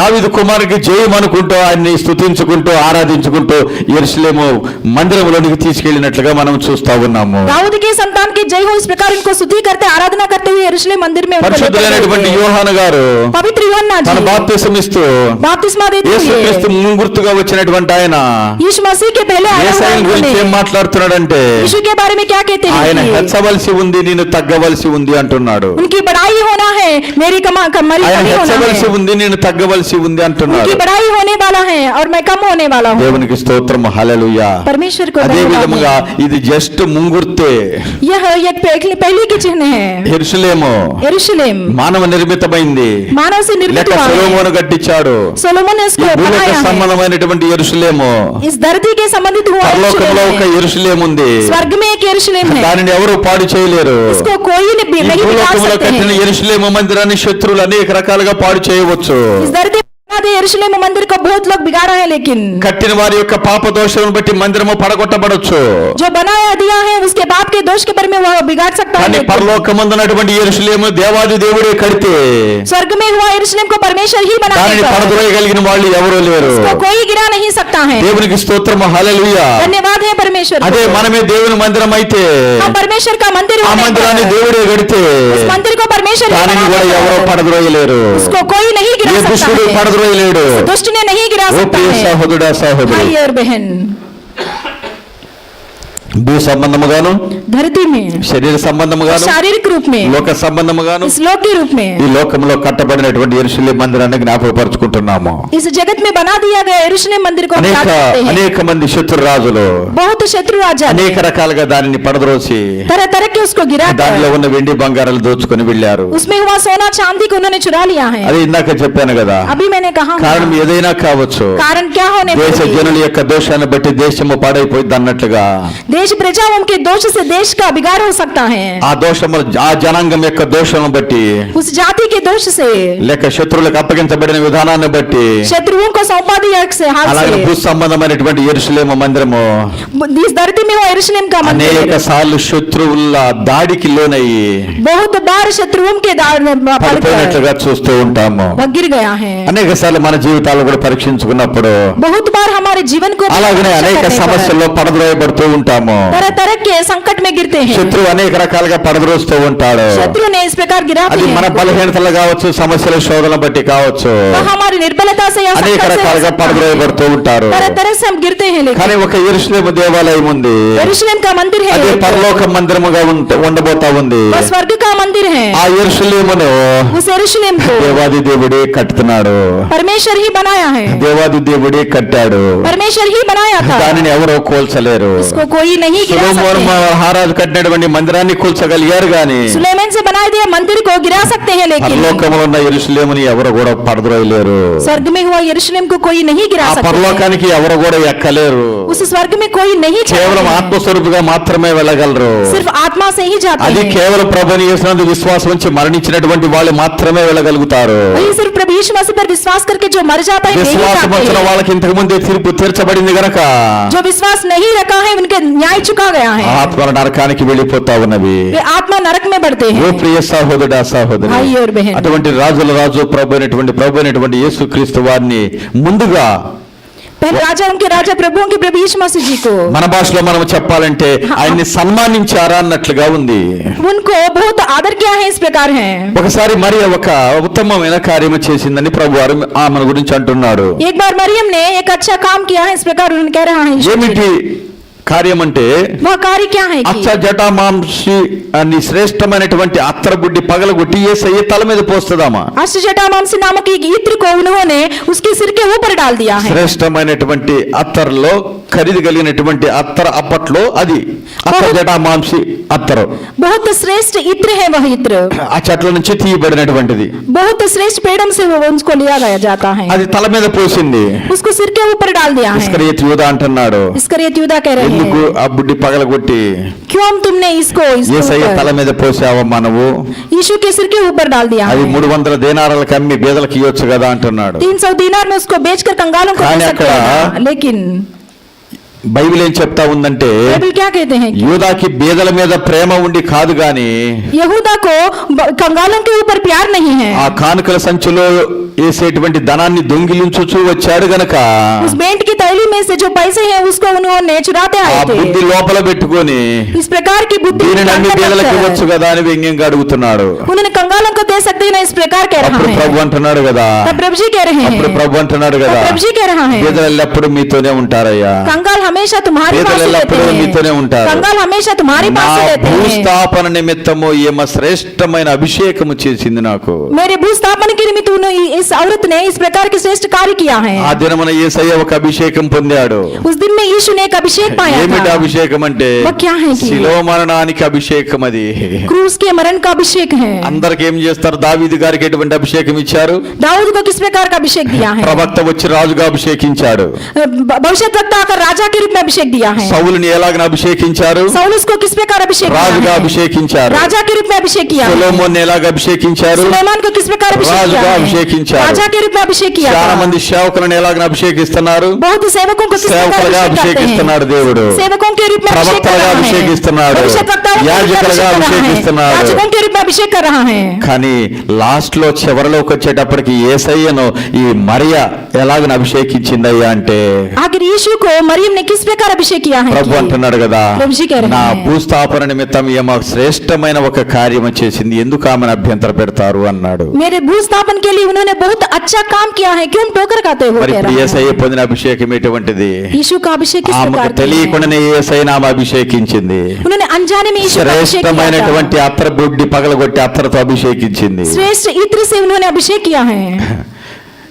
దావీదు కుమారునికి జయం అనుకుంటూ ఆయన్ని స్తుతించుకుంటూ ఆరాధించుకుంటూ యెరూషలేము మందిరంలోనికి తీసుకెళ్లినట్లుగా మనం చూస్తా ఉన్నాము. दाऊद के संतान की जय हो इस प्रकार इनको स्तुति करते आराधना करते हुए यरूशलेम मंदिर में उनको लेकर పరిశుద్ధులైనటువంటి गए। యోహాను గారు पवित्र यूहन्ना తన जी బాప్తిసం ఇస్తూ बपतिस्मा देते యేసుక్రీస్తు हुए ముంగుర్తుగా వచ్చినటువంటి ఆయన यीशु मसीह के पहले आया हुआ యేసయ్య గురించి ఏం उन्होंने మాట్లాడుతున్నాడంటే, यीशु के बारे में क्या कहते ఆయన हैं? హెచ్చవలసి ఉంది, నేను తగ్గవలసి ఉంది అంటున్నాడు. उनकी बड़ाई होना है, मेरी मरी ఆయన कमी होना హెచ్చవలసి है, ఉంది, నేను తగ్గవలసి ఉంది అంటున్నాడు. उनकी बड़ाई होने वाला है और मैं कम होने वाला हूँ। దేవునికి స్తోత్రం, హల్లెలూయా. परमेश्वर को అదే धन्यवाद విధముగా दें। ఇది జస్ట్ ముంగుర్తే. यह एक पहले की चिन्ह है। యెరూషలేము यरूशलेम మానవ నిర్మితమైంది, मानव से निर्मित లేక हुआ है। సొలొమోను కట్టించాడు. सोलोमन ने ఈ इसको భూలోక बनाया है। సంబంధమైనటువంటి యెరూషలేము, इस धरती के संबंधित हुआ పరలోకంలో ఒక यरूशलेम है। యెరూషలేము ఉంది. स्वर्ग में एक यरूशलेम है, దానిని ఎవరు పాడు చేయలేరు. इसको कोई ఈ नहीं बिगाड़ భూలోకంలో सकते కట్టిన हैं। యెరూషలేము మందిరాన్ని శత్రువులు అనేక రకాలుగా పాడు చేయవచ్చు. इस धरती यरूशलेम मंदिर को बहुत लोग बिगाड़ा है, लेकिन కట్టిన వారి యొక్క పాప దోషాలను బట్టి మందిరము పడగొట్టబడొచ్చు. जो बनाया दिया है उसके बाप के दोष के बारे में वह बिगाड़ सकता है, కానీ लेकिन పరలోకమందున్నటువంటి యెరూషలేము దేవాది దేవుడే కడితే स्वर्ग में हुआ यरूशलेम को परमेश्वर ही దానిని बनाएगा, పడద్రోయగలిగిన వాళ్ళు ఎవరూ లేరు. उसको कोई गिरा नहीं सकता है। దేవునికి స్తోత్రము, హల్లెలూయా. धन्यवाद है परमेश्वर అదే को। మనమే దేవుని మందిరం అయితే हम परमेश्वर का मंदिर ఆ होने మందిరాన్ని पर దేవుడే కడితే उस मंदिर को परमेश्वर ही దానిని కూడా बनाता ఎవరో है, పడద్రోయలేరు. उसको कोई नहीं ఏ गिरा सकता దుష్టుడు है, పడద్రోయలేడు. दुष्ट ने नहीं गिरा ఓ सकता ప్రియ है। సహోదరుడా, సహోదరి, भाई और बहन, భూ సంబంధముగాను, धरती में శరీర సంబంధముగాను, शारीरिक रूप में, లోక సంబంధముగాను इस लोक के रूप में, ఈ లోకంలో కట్టబడినటువంటి యెరూషలేము మందిరాన్ని జ్ఞాపకపరుచుకుంటున్నాము. इस जगत में बना दिया गया यरूशलेम मंदिर को हम అనేక याद करते हैं। అనేక మంది శత్రు రాజులు बहुत शत्रु राजा ने అనేక రకాలుగా దానిని పడద్రోసి तरह तरह के उसको गिरा దానిలో कर ఉన్న వెండి బంగారాలు దోచుకొని వెళ్ళారు. उसमें हुआ सोना चांदी को उन्होंने चुरा लिया है। అది ఇందాక చెప్పాను కదా, अभी मैंने कहा కారణం ఏదైనా కావచ్చు. कारण क्या होने దేశ पर జనుల యొక్క దోషాన్ని బట్టి దేశము పాడైపోయింది అన్నట్లుగా देश प्रजा उनके दोष से देश का बिगाड़ हो सकता है, ఆ దోషము ఆ జనాంగం యొక్క దోషము బట్టి उस जाति के दोष से, లేక శత్రువులకు అప్పగించబడిన విధానాన్ని బట్టి शत्रुओं को सौंपा दिया से हाथ అలాగే భూ से, సంబంధమైనటువంటి యెరూషలేము మందిరము इस धरती में हुआ यरूशलेम का అనేక मंदिर సార్లు శత్రువుల దాడికి లోనయ్యి बहुत बार शत्रुओं के पड़कर పడిపోయినట్లుగా చూస్తూ ఉంటాము. वह गिर गया है। అనేక సార్లు మన జీవితాలు కూడా పరీక్షించుకున్నప్పుడు बहुत बार हमारे जीवन को అలాగనే అనేక సమస్యల్లో పడద్రోయబడుతూ ఉంటాము. तरह तरह के संकट में गिरते हैं, శత్రువు అనేక రకాలుగా పడద్రోస్తూ ఉంటాడు. शत्रु ने इस प्रकार गिराते అది మన हैं, బలహీనతలు కావచ్చు, సమస్యల శోధన బట్టి కావచ్చు, वह हमारी निर्बलता से या అనేక संकट से हो రకాలుగా सकता है। పడద్రోయబడుతూ ఉంటారు. तरह तरह से हम गिरते हैं, కానీ लेकिन ఒక యెరూషలేము దేవాలయం ఉంది, यरूशलेम का मंदिर है, అదే एक, పరలోక మందిరముగా ఉండబోతా ఉంది. वह स्वर्ग का मंदिर है। ఆ యెరూషలేమును उस यरूशलेम को దేవాది దేవుడే కట్టుతున్నాడు. परमेश्वर ही बनाया है, దేవాది దేవుడే కట్టాడు. परमेश्वर ही बनाया था, దానిని ఎవరో కోల్చలేరు. उसको कोई नहीं गिरा సొలొమోను सकते। మహారాజు కట్టినటువంటి మందిరాన్ని కూల్చగలిగారు గాని सुलेमान से बनाए दिए मंदिर को गिरा सकते हैं, लेकिन పరలోకంలో ఉన్న యెరూషలేముని ఎవరు కూడా పడద్రోయలేరు. स्वर्ग में हुआ यरूशलेम को कोई नहीं गिरा ఆ सकते। పరలోకానికి ఎవరు కూడా ఎక్కలేరు. उस स्वर्ग में कोई नहीं కేవలం चढ़ते हैं, ఆత్మస్వరూపుగా మాత్రమే వెళ్ళగలరు. सिर्फ आत्मा से ही जाते అది हैं। కేవలం ప్రభుని యేసునందు విశ్వాసం ఉంచి మరణించినటువంటి వాళ్ళు మాత్రమే వెళ్ళగలుగుతారు. वही सिर्फ प्रभु यीशु मसीह पर विश्वास करके जो मर जाता है वे ही విశ్వాసం जाते ఉంచిన हैं। వాళ్ళకి ఇంతకు ముందే తీర్పు తీర్చబడింది గనక जो विश्वास नहीं रखा है उनके न्याय चुका गया है, ఆత్మల నరకానికి వెళ్ళిపోతా ఉన్నవి. वे आत्मा नरक में बढ़ते ఓ हैं। ప్రియ సహోదరుడా, సహోదరి, भाई और बहन, అటువంటి రాజుల రాజు ప్రభు అయినటువంటి యేసుక్రీస్తు వారిని ముందుగా पहले राजा उनके राजा प्रभुओं के प्रभु यीशु मसीह जी को మన భాషలో మనం చెప్పాలంటే ఆయన్ని సన్మానించారా అన్నట్లుగా ఉంది. उनको बहुत आदर किया है, इस प्रकार है। ఒకసారి మరి ఒక ఉత్తమమైన కార్యము చేసిందని ప్రభు వారు ఆమె గురించి అంటున్నాడు. एक बार मरियम ने एक अच्छा काम किया है, इस प्रकार उन्होंने कह रहा है यीशु जी। ఏమిటి కార్యం అంటే, वह कार्य क्या है అచ్చ कि జటామాంసి అని శ్రేష్టమైనటువంటి అత్తర బుడ్డి పగలగొట్టి యేసయ్య తల మీద పోస్తుందామా. अष्टजटामांसी नामक एक इत्र को उन्होंने उसके सिर के ऊपर डाल दिया है। శ్రేష్టమైనటువంటి అత్తర్లో ఖరీదు కలిగినటువంటి అత్తర అప్పట్లో అది అచ్చ జటామాంసి అత్తరు. बहुत श्रेष्ठ इत्र है वह इत्र, ఆ చెట్ల నుంచి తీయబడినటువంటిది. बहुत श्रेष्ठ पेड़ों से वो उसको लिया गया जाता है, అది తల మీద పోసింది. उसको सिर के ऊपर डाल दिया है। ఇస్కరియోతు యూదా అంటున్నాడు, इस्करियोत यूदा कह रहे ఎందుకు हैं, ఆ బుడ్డి పగలగొట్టి क्यों तुमने इसको యేసయ్య తల మీద పోసావమ్మా నువ్వు, यीशु के सिर के ऊपर डाल दिया అది है। 300 దేనారాలకు అమ్మి బేదలకు ఇవ్వచ్చు కదా అంటున్నాడు. 300 दीनार में उसको बेचकर कंगालों को दे కానీ सकते అక్కడ हैं, लेकिन బైబిల్ ఏం చెప్తా ఉందంటే, बाइबल क्या कहते हैं कि యూదాకి బేదల మీద ప్రేమ ఉండి కాదు గాని यहूदा को कंगालों के ऊपर प्यार नहीं है, ఆ కానుకల సంచిలో వేసేటువంటి ధనాన్ని దొంగిలించుచూ వచ్చాడు గనక उस बेंट की थैली में से जो पैसे हैं उसको उन्होंने चुराते ఆ आए బుద్ధి थे। లోపల పెట్టుకొని इस प्रकार की बुद्धि దీనిని అన్ని अंदर బేదలకు रखकर ఇవ్వచ్చు కదా అని వ్యంగ్యంగా అడుగుతున్నాడు. उन्होंने कंगालों को दे सकते हैं ना, इस प्रकार कह रहा అప్పుడు है। ప్రభు అంటున్నాడు కదా, तब प्रभु जी कह रहे అప్పుడు हैं, ప్రభు అంటున్నాడు కదా, तब प्रभु जी कह रहा है, బేదలు ఎల్లప్పుడూ మీతోనే ఉంటారయ్యా, कंगाल हमेशा तुम्हारे पास బేదలు ही रहते ఎల్లప్పుడూ మీతోనే हैं, ఉంటారు. कंगाल हमेशा तुम्हारे నా पास ही रहते हैं। భూస్థాపన నిమిత్తము ఈమె శ్రేష్టమైన అభిషేకము చేసింది నాకు. मेरे भूस्थापन के निमित्त इस औरत ने इस प्रकार के श्रेष्ठ कार्य किया है। ఆ దినమున యేసయ్య ఒక అభిషేకం పొంది పొందాడు. उस दिन में यीशु ने एक अभिषेक पाया ఏమిటి था। అభిషేకం అంటే वो क्या है कि శిలో మరణానికి అభిషేకం. అది क्रूस के मरण का अभिषेक है। అందరికి ఏం చేస్తారు? దావీదు గారికి ఎటువంటి అభిషేకం ఇచ్చారు? दाऊद को किस प्रकार का अभिषेक दिया है? ప్రవక్త వచ్చి రాజుగా అభిషేకించాడు. भविष्यद्वक्ता आकर राजा के रूप में अभिषेक दिया है। సౌలుని ఎలాగ అభిషేకించారు? साउल उसको किस प्रकार अभिषेक दिया రాజుగా है? అభిషేకించారు. राजा के रूप में अभिषेक किया है। సొలొమోన్ని ఎలాగ అభిషేకించారు? सुलेमान को किस प्रकार अभिषेक किया రాజుగా है? అభిషేకించారు. राजा के रूप में अभिषेक किया చాలా था। మంది సేవకులను ఎలాగ అభిషేకిస్తున్నారు? बहुत सेवकों को किस प्रकार సేవకులుగా अभिषेक करते అభిషేకిస్తున్నాడు हैं? దేవుడు. सेवकों के रूप में अभिषेक कर ప్రవక్తలుగా रहा है। అభిషేకిస్తున్నాడు. भविष्यद्वक्ताओं के रूप में యాజకులుగా अभिषेक कर रहा है। అభిషేకిస్తున్నాడు. याजकों के रूप में अभिषेक कर रहा है। కానీ లాస్ట్ లో చివరిలోకి వచ్చేటప్పటికి యేసయ్యను ఈ మరియ ఎలాగ అభిషేకించిందయ్యా అంటే आखिर यीशु को मरियम ने किस प्रकार अभिषेक किया है? ప్రభు అంటున్నాడు కదా, ప్రభుజీ గారు నా అన్నారు. భూస్థాపన నిమిత్తం ఈమె శ్రేష్టమైన ఒక కార్యము చేసింది, ఎందుకు ఆమెను అభ్యంతర పెడతారు అన్నాడు. मेरे भूस्थापन के लिए उन्होंने बहुत अच्छा काम किया है, क्यों ठोकर खाते हो? మరి कह ఇప్పుడు रहा యేసయ్య है। పొందిన అభిషేకం ఎటువంటిది? यीशु का अभिषेक किस ఆమెకు प्रकार का है? తెలియకుండానే యేసయ్యను ఆమె అభిషేకించింది. उन्होंने अनजाने में यीशु का अभिषेक किया శ్రేష్టమైనటువంటి था। అత్తర బుడ్డి పగలగొట్టి అత్తరతో అభిషేకించింది. श्रेष्ठ इत्र से उन्होंने अभिषेक किया है।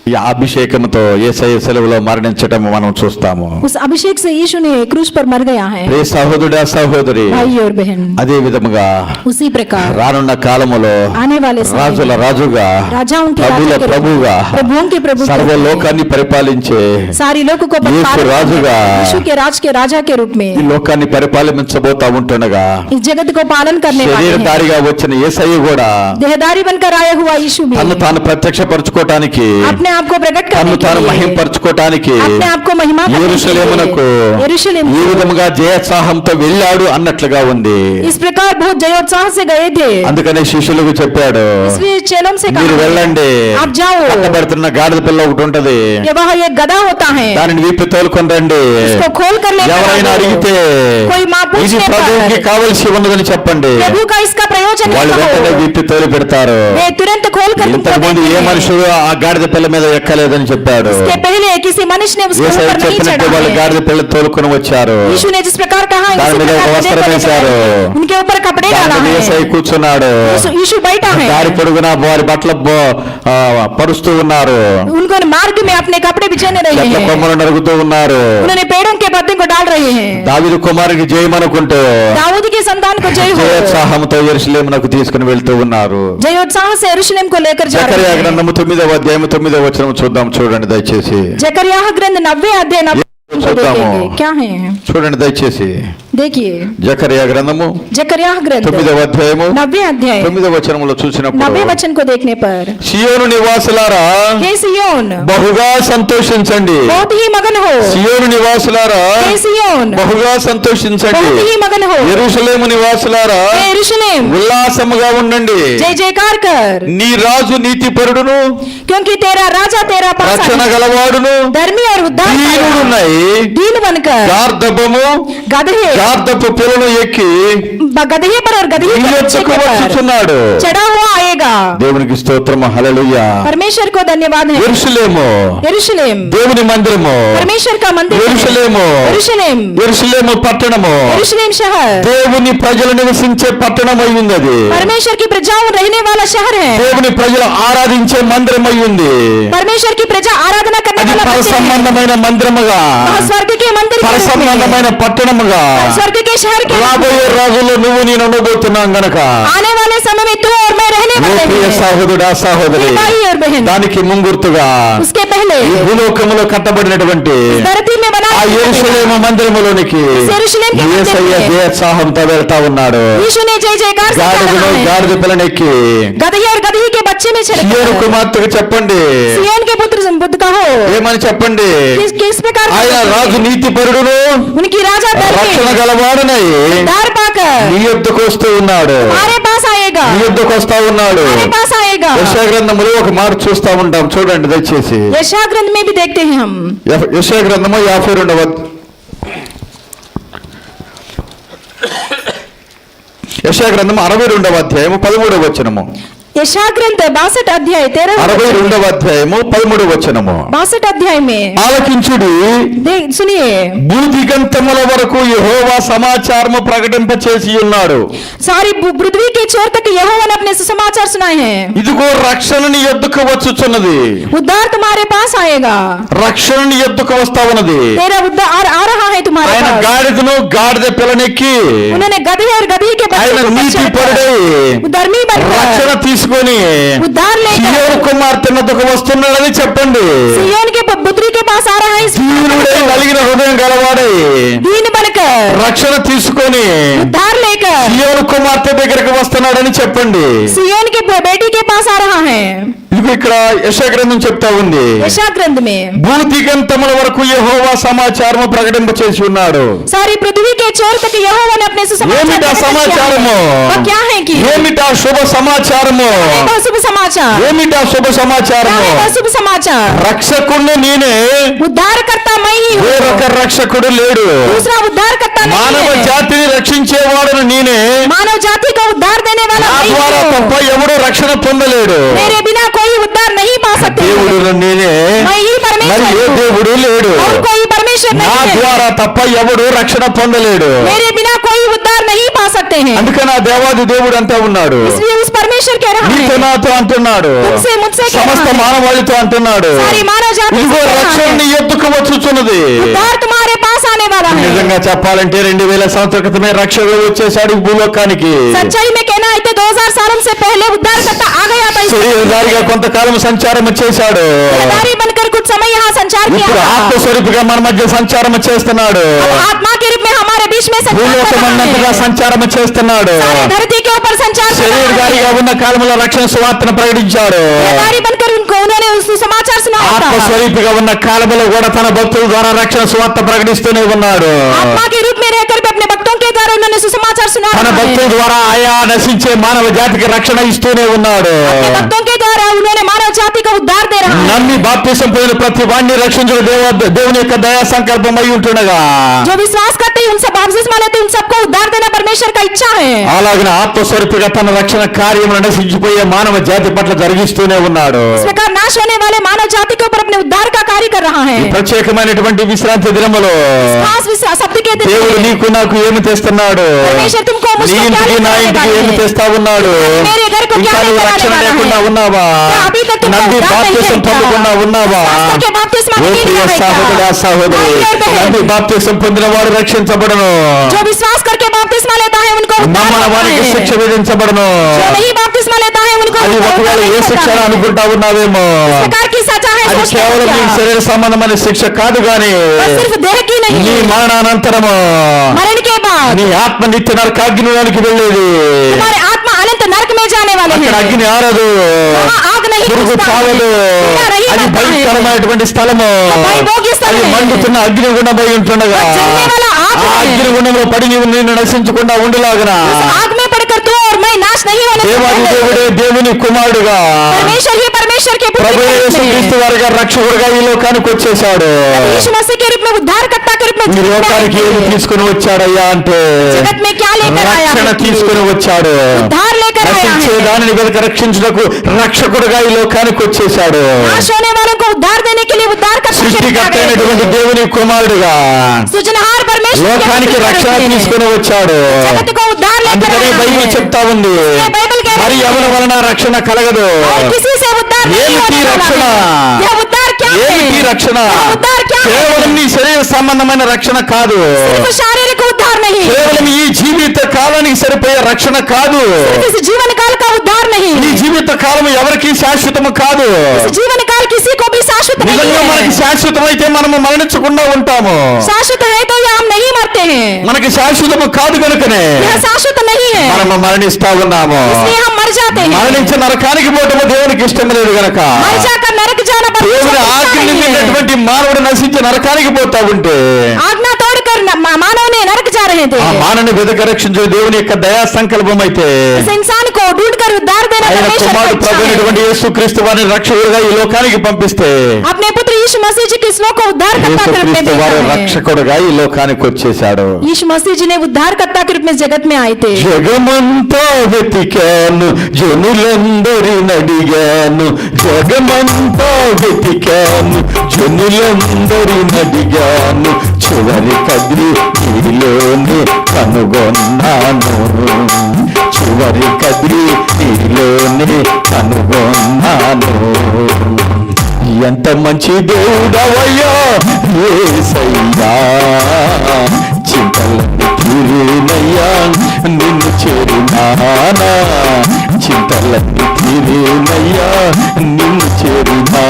ఈ అభిషేకంతో యేసయ్య సెలవులో మరణించటం మనం చూస్తాము. उस अभिषेक से यीशु ने क्रूस पर मर गया है। ప్రియ సహోదరుడా సహోదరి, भाई और बहन, అదే విధముగా उसी प्रकार రానున్న కాలములో आने वाले समय రాజుల में రాజుగా राजाओं के ప్రభుల राजा के ప్రభుగా प्रभुओं के प्रभु के సర్వ रूप में, లోకాన్ని పరిపాలించే सारी लोगों को यीशु परिपालन राजुगा, करने, यीशु के राज के राजा के रूप में ఈ లోకాన్ని పరిపాలించబోతా ఉంటుండగా इस जगत को पालन करने वाले हैं। శరీరధారిగా వచ్చిన యేసయ్య కూడా देहदारी बनकर आया हुआ यीशु भी తను తాను ప్రత్యక్షపరచుకోవటానికి, अपने आप को प्रकट తను करने తాను के लिए, మహింపరచుకోవటానికి अपने आप को महिमा करने के యెరూషలేమునకు लिए यरूशलेम ఈ విధముగా జయోత్సాహంతో వెళ్ళాడు అన్నట్లుగా ఉంది. इस प्रकार बहुत जयोत्साह से गए थे। అందుకనే శిష్యులకు చెప్పాడు, इसलिए चेलों से మీరు कहा, వెళ్ళండి, आप जाओ, కట్టబడుతున్న గాడిద పిల్ల ఒకటి ఉంటది, ये वहाँ एक गधा होता है, దానిని విప్పి తోలుకొని రండి, इसको खोल कर लेकर ఎవరైనా आओ। అడిగితే कोई माँ ఇది पूछने ప్రభువుకి पर కావలసి ఉన్నదని చెప్పండి, प्रभु का इसका प्रयोजन వాళ్ళు है వెంటనే कहो। విప్పి తోలి పెడతారు. वे तुरंत खोल कर तुमको ఇంతకు ముందు देते ఏ हैं। మనుషుడు ఆ గాడిద పిల్ల మీద ఎక్కలేదని చెప్పాడు. इसके पहले किसी मनुष्य ने उसके యేసయ్య ऊपर नहीं చెప్పినట్టు चढ़ा వాళ్ళు है। గాడిద పిల్ల తోలుకొని వచ్చారు. यीशु ने जिस प्रकार कहा దాని इसी మీద प्रकार ఒక गधे వస్త్రం को लेकर వేశారు. आए। उनके ऊपर कपड़े దాని डाला మీద है। యేసయ్య కూర్చున్నాడు. यीशु बैठा है। దారి పొడుగునా వారి బట్టలు పరుస్తూ ఉన్నారు, उनको मार्ग में अपने कपड़े बिछाने रहे చెట్ల हैं। కొమ్మలు నరుగుతూ ఉన్నారు. उन्होंने पेड़ों के पत्ते को डाल रहे हैं। దావీదు కుమారునికి జయమనుకుంటూ दाऊद के संतान को जय हो। జయోత్సాహంతో యెరూషలేమునకు తీసుకుని వెళ్తూ ఉన్నారు. जयोत्साह से यरूशलेम को लेकर जा జకర్యా रहे हैं। గ్రంథము 9వ అధ్యాయము 9వ వచనం చూద్దాం, చూడండి దయచేసి. जकरयाह ग्रंथ 90 अध्याय 90 को చూద్దాము. देखेंगे। क्या है? చూడండి దయచేసి. देखिए జకర్యా గ్రంథము जकरयाह ग्रंथ 9వ అధ్యాయము 90 अध्याय 9వ వచనములో 90 చూసినప్పుడు, वचन को देखने पर, సియోను నివాసులారా हे सियोन బహుగా సంతోషించండి, बहुत ही मगन हो। సియోను నివాసులారా हे सियोन బహుగా సంతోషించండి, बहुत ही मगन हो। యెరూషలేము నివాసులారా हे यरूशलेम ఉల్లాసముగా ఉండండి, जय जयकार कर, నీ రాజు నీతిపరుడును क्योंकि तेरा राजा तेरा पास రక్షణ గలవాడును धर्मी और उद्धार దీనుడున్నై दीन बनकर గార్ధబము गधे గార్ధపు పిల్లను ఎక్కి गधे पर और गधे నీ के बच्चे యొద్దకు के पर వచ్చుచున్నాడు. चढ़ा हुआ आएगा। దేవునికి స్తోత్రము, హల్లెలూయా. परमेश्वर को धन्यवाद है। యెరూషలేము यरूशलेम దేవుని మందిరము, परमेश्वर का मंदिर है। యెరూషలేము यरूशलेम యెరూషలేము పట్టణము यरूशलेम शहर దేవుని ప్రజలు నివసించే పట్టణం అయ్యింది. అది परमेश्वर की प्रजाओं रहने वाला शहर है। దేవుని ప్రజలు ఆరాధించే మందిరం అయ్యింది. परमेश्वर की प्रजा आराधना करने అది वाला పర मंदिर है। సంబంధమైన మందిరముగా, वहाँ स्वर्ग के मंदिर పర के रूप में है। సంబంధమైన పట్టణముగా स्वर्ग के शहर के रूप में। రాబోయే రోజుల్లో నువ్వు నేను ఉండబోతున్నాం గనక आने वाले समय में तू और मैं रहने ఓ वाले ప్రియ हैं। సహోదరుడా సహోదరి, मेरे भाई और बहन, దానికి ముంగుర్తుగా उसके पहले ఈ భూలోకములో కట్టబడినటువంటి धरती में बना ఆ యెరూషలేము మందిరములోనికి यरूशलेम के मंदिर యేసయ్య में జయోత్సాహంతో వెళ్తా ఉన్నాడు. यीशु ने जय जयकार से గాడిదను कहा है। గాడిద పిల్లనెక్కి गधे और गधी के बच्चे में సియోను चढ़कर కుమార్తెకు చెప్పండి, सिय्योन के पुत्र बुद्ध कहो। ఏమని చెప్పండి, किस प्रकार ఆయన రాజు నీతిపరుడును उनकी राजा రక్షణ గలవాడునై दार पाकर నీ యొద్దకు వస్తూ ఉన్నాడు, हमारे पास आएगा। నీ యొద్దకు వస్తా ఉన్నాడు. हमारे पास आएगा। యెషయా గ్రంథములో ఒక మాట చూస్తా ఉంటాం, చూడండి దయచేసి. यशायाह ग्रंथ में भी देखते हैं हम। యెషయా గ్రంథము 52వ యెషయా గ్రంథము 62వ అధ్యాయము 13వ వచనము. यशाया ग्रंथ 62 अध्याय 13 62వ అధ్యాయము 13వ వచనము. 62 अध्याय में ఆలకించుడి, सुनिए, భూదిగంతముల వరకు యెహోవా సమాచారము ప్రకటింపచేసి ఉన్నాడు. सारी पृथ्वी के छोर तक यहोवा ने अपने सुसमाचार सुनाए हैं. ఇదిగో రక్షణ నీ యొద్దకు వచ్చుచున్నది. उद्धार तुम्हारे पास आएगा. రక్షణ నీ యొద్దకు వస్తా ఉన్నది. तेरा उद्धार आ रहा है तुम्हारे ఆయన पास. గాడిదను గాడిద పిల్లనెక్కి उन्होंने गधे और गधी के बच्चे ఆయన को నీతి बचाकर, పరుడై धर्मी రక్షణ बनकर తీసుకొని उद्धार సియోను लेकर కుమార్తె వద్దకు వస్తున్నాడని చెప్పండి. सिय्योन के पुत्री के पास आ रहा है. దీనుడై నలిగిన హృదయం గలవాడై दीन बनकर రక్షణ తీసుకొని उद्धार लेकर సియోను కుమార్తె దగ్గరికి వస్తున్నాడని చెప్పండి. सिय्योन के बेटी के पास आ रहा है. ఇది ఇక్కడ యెషయా గ్రంథం చెప్తా ఉంది. यशाया ग्रंथ में భూదిగంతముల వరకు యెహోవా సమాచారము ప్రకటింపచేసి ఉన్నాడు. सारी पृथ्वी के छोर तक यहोवा ने अपने सुसमाचार ఏమిటా प्रकट किया है. సమాచారము? वह क्या है कि ఏమిటా శుభ సమాచారము? वह शुभ समाचार, ఏమిటా శుభ क्या సమాచారము? है वह शुभ समाचार? రక్షకుణ్ణి నేనే, उद्धार करता मैं ही हूँ, వేరొక రక్షకుడు లేడు. दूसरा उद्धार करता మానవ नहीं है. జాతిని రక్షించేవాడును నేనే, मानव जाति को उद्धार देने वाला నా मैं ద్వారా ही తప్ప हूँ. ఎవడు రక్షణ పొందలేడు. मेरे बिना कोई उद्धार नहीं पा सकते. దేవుడు నేనే, मैं ही మరి परमेश्वर ఏ हूँ, దేవుడు లేడు. और कोई परमेश्वर నా नहीं है. ద్వారా తప్ప ఎవడు రక్షణ పొందలేడు. मेरे बिना कोई उद्धार नहीं पा सकते हैं. అందుకని ఆ దేవాది దేవుడు అంటా ఉన్నాడు, इसलिए उस परमेश्वर कह रहा నీతో है, నాతో అంటున్నాడు, तुमसे मुझसे कह సమస్త रहा है, మానవాళితో అంటున్నాడు, सारी मानव जाति ఇదిగో से कह रहा రక్షణ నీ है, ఎద్దుకు వచ్చుచున్నది. उद्धार तुम्हारे पास आने वाला है. నిజంగా చెప్పాలంటే 2000 సంవత్సరాల క్రితమే రక్షకుడు వచ్చేసాడు ఈ భూలోకానికి. सच्चाई में कहना है तो 2000 सालों से पहले उद्धार करता आ गया था. శరీరధారిగా కొంతకాలం సంచారం చేశాడు. शरीरधारी बनकर कुछ समय यहाँ संचार किया ఇప్పుడు था. ఆత్మస్వరూపిగా మన మధ్య సంచారం చేస్తున్నాడు. अब आत्मा के रूप में हमारे बीच में संचार कर భూలోకం रहा అన్నంతగా है. సంచారం చేస్తున్నాడు. सारे धरती के ऊपर संचार कर रहा శరీరధారిగా है. ఉన్న కాలంలో రక్షణ సువార్తను ప్రకటించాడు. शरीरधारी बनकर उन्होंने उस समाचार सुनाया था. ఆత్మస్వరూపిగా ఉన్న కాలంలో కూడా తన భక్తుల ద్వారా రక్షణ సువార్త ప్రకటిస్తూనే ఉన్నాడు. आत्मा के रूप में रहकर भी अपने भक्तों के द्वारा उन्होंने सुसमाचार सुना తన रहा భక్తుల है. ద్వారా ఆయా నశించే మానవ జాతికి రక్షణ ఇస్తూనే ఉన్నాడు. अपने भक्तों के द्वारा उन्होंने मानव जाति को उद्धार दे रहा है. నమ్మి బాప్తిసం పొందిన ప్రతి వాణ్ణి రక్షించిన దేవుని యొక్క దయా సంకల్పం అయి ఉంటుండగా, जो विश्वास करते हैं उन सब बपतिस्मा लेते हैं, उन सबको उद्धार देना परमेश्वर का इच्छा है. అలాగిన ఆత్మస్వరూపిగా తన రక్షణ కార్యములను నశించిపోయే మానవ జాతి పట్ల జరిగిస్తూనే ఉన్నాడు. इस प्रकार नाश होने वाले मानव जाति के ऊपर अपने उद्धार का कार्य कर रहा है. ప్రత్యేకమైనటువంటి విశ్రాంతి దినములో खास शब्द के दिन దేవుడు में నీకు నాకు ఏమి తెస్తున్నాడు? परमेश्वर तुमको నీ मुझको क्या ఇంటికి लेकर నా आने ఇంటికి वाला ఏమి है? తెస్తా ఉన్నాడు? मेरे घर को क्या ఇంకా నువ్వు लेकर आने రక్షణ वाला లేకుండా है? ఉన్నావా? क्या अभी तक तुमको నమ్మి उद्धार नहीं బాప్తిసం किया? పొందకుండా ఉన్నావా? विश्वास करके बपतिस्मा ఓ नहीं ప్రియ लिया है क्या? సహోదరా సహోదరి, भाई और बहन, నమ్మి బాప్తిసం పొందిన వాడు రక్షించబడను, जो विश्वास करके बपतिस्मा लेता है उनको उद्धार నమ్మని होता వారికి है. శిక్ష విధించబడను. जो नहीं बपतिस्मा लेता है उनको అది उद्धार ఒకవేళ ఏ नहीं శిక్ష होता అని है. అనుకుంటా ఉన్నావేమో, इस प्रकार की सजा है అది सोचते కేవలం हैं నీ क्या? శరీర సంబంధమైన శిక్ష కాదు గాని बस सिर्फ देह की नहीं, నీ మరణానంతరము मरण के बाद నీ ఆత్మ నిత్య నరకాగ్నిలోనికి వెళ్ళేది. तुम्हारे आत्मा अनंत नरक में जाने वाले అక్కడ हैं. అగ్ని ఆరదు, वहाँ आग नहीं పురుగు घुसता है, చావదు. कीड़ा नहीं అది मरता है. భయంకరమైనటువంటి స్థలము. भयभोग्य स्थल అది है. మండుతున్న అగ్నిగుండమై ఉంటుండగా वो जलने वाला आग ఆ है. అగ్నిగుండంలో పడి నీవు నిన్ను నశించకుండా ఉండులాగున उस आग में पड़कर तू और मैं नाश नहीं होने దేవాది देंगे. దేవుడే దేవుని కుమారుడుగా परमेश्वर ही परमेश्वर के पुत्र ప్రభు के रूप యేసు में, క్రీస్తు వారిగా రక్షకుడుగా ఈ లోకానికి వచ్చేసాడు. यीशु मसीह के रूप में उद्धारकर्ता के रूप में ఈ जीवित లోకానికి ఏమి है. తీసుకుని వచ్చాడయ్యా అంటే जगत में क्या लेकर आया రక్షణ है? తీసుకుని వచ్చాడు. उद्धार लेकर आया నశించే है. దానిని వెనుక రక్షించుటకు రక్షకుడుగా ఈ లోకానికి వచ్చేసాడు. नाश होने वालों को उद्धार देने के लिए उद्धार करता సృష్టికర్త అయినటువంటి దేవుని కుమారుడుగా सृजनहार परमेश्वर के లోకానికి पुत्र के రక్షణ रूप में తీసుకుని వచ్చాడు. जगत को उद्धार लेकर అందుకనే आया బైబిల్ है. చెప్తా ఉంది, ये बाइबल कह మరి रही है, ఎవరి వలన రక్షణ కలగదు. और किसी से उद्धार नहीं ఏమిటి होने वाला రక్షణ? है. यह उद्धार क्या ఏమిటి है? రక్షణ? यह उद्धार क्या है? కేవలం నీ శరీర సంబంధమైన రక్షణ కాదు, सिर्फ शारीरिक उद्धार नहीं, కేవలం ఈ జీవిత కాలానికి సరిపోయే రక్షణ కాదు. सिर्फ इस जीवन काल का उद्धार नहीं, ఈ జీవిత కాలం ఎవరికి శాశ్వతము కాదు. इस जीवन काल किसी को भी शाश्वत नहीं నిజంగా మనకి है. శాశ్వతమైతే మనము మరణించకుండా ఉంటాము. शाश्वत है तो यह हम नहीं मरते हैं, మనకి శాశ్వతము కాదు కనుకనే यह शाश्वत नहीं है, మనము మరణిస్తా ఉన్నాము. इसलिए हम मर जाते हैं. మరణించి నరకానికి పోవటము దేవునికి ఇష్టం లేదు గనక मर जाकर नरक जाना దేవుని परमेश्वर की इच्छा ఆజ్ఞ नहीं है. నిమిత్తటువంటి మానవుడు నశించి నరకానికి పోతా ఉంటే आज्ञा तोड़कर मानव ने नरक जा रहे थे, ఆ మానవుని వెదక రక్షించే దేవుని యొక్క దయా సంకల్పం అయితే इस इंसान को ढूंढकर उद्धार देना ఆయన परमेश्वर की కుమారుడు इच्छा है। ప్రభువైనటువంటి యేసుక్రీస్తు వారిని రక్షకుడుగా ఈ లోకానికి పంపిస్తే अपने पुत्र यीशु मसीह जी के इस लोक को उद्धारकर्ता के रूप में యేసుక్రీస్తు भेजा వారు है। రక్షకుడుగా ఈ లోకానికి వచ్చేశాడు. यीशु मसीह जी ने उद्धारकर्ता के रूप में जगत में आए थे। జగమంతా వెతికాను జనులందరిని అడిగాను, జగమంతా వెతికాను జనులందరిని అడిగాను, చివరి కదిలి నీలోనే కనుగొన్నాను, చివరి కదిలి నీలోనే కనుగొన్నాను. ఎంత మంచి దేవుడవయ్యా యేసయ్యా, చింతలన్నీ తీరేనయ్యా నిన్ను చేరినానా, చింతలన్నీ తీరేనయ్యా నిన్ను చేరినా.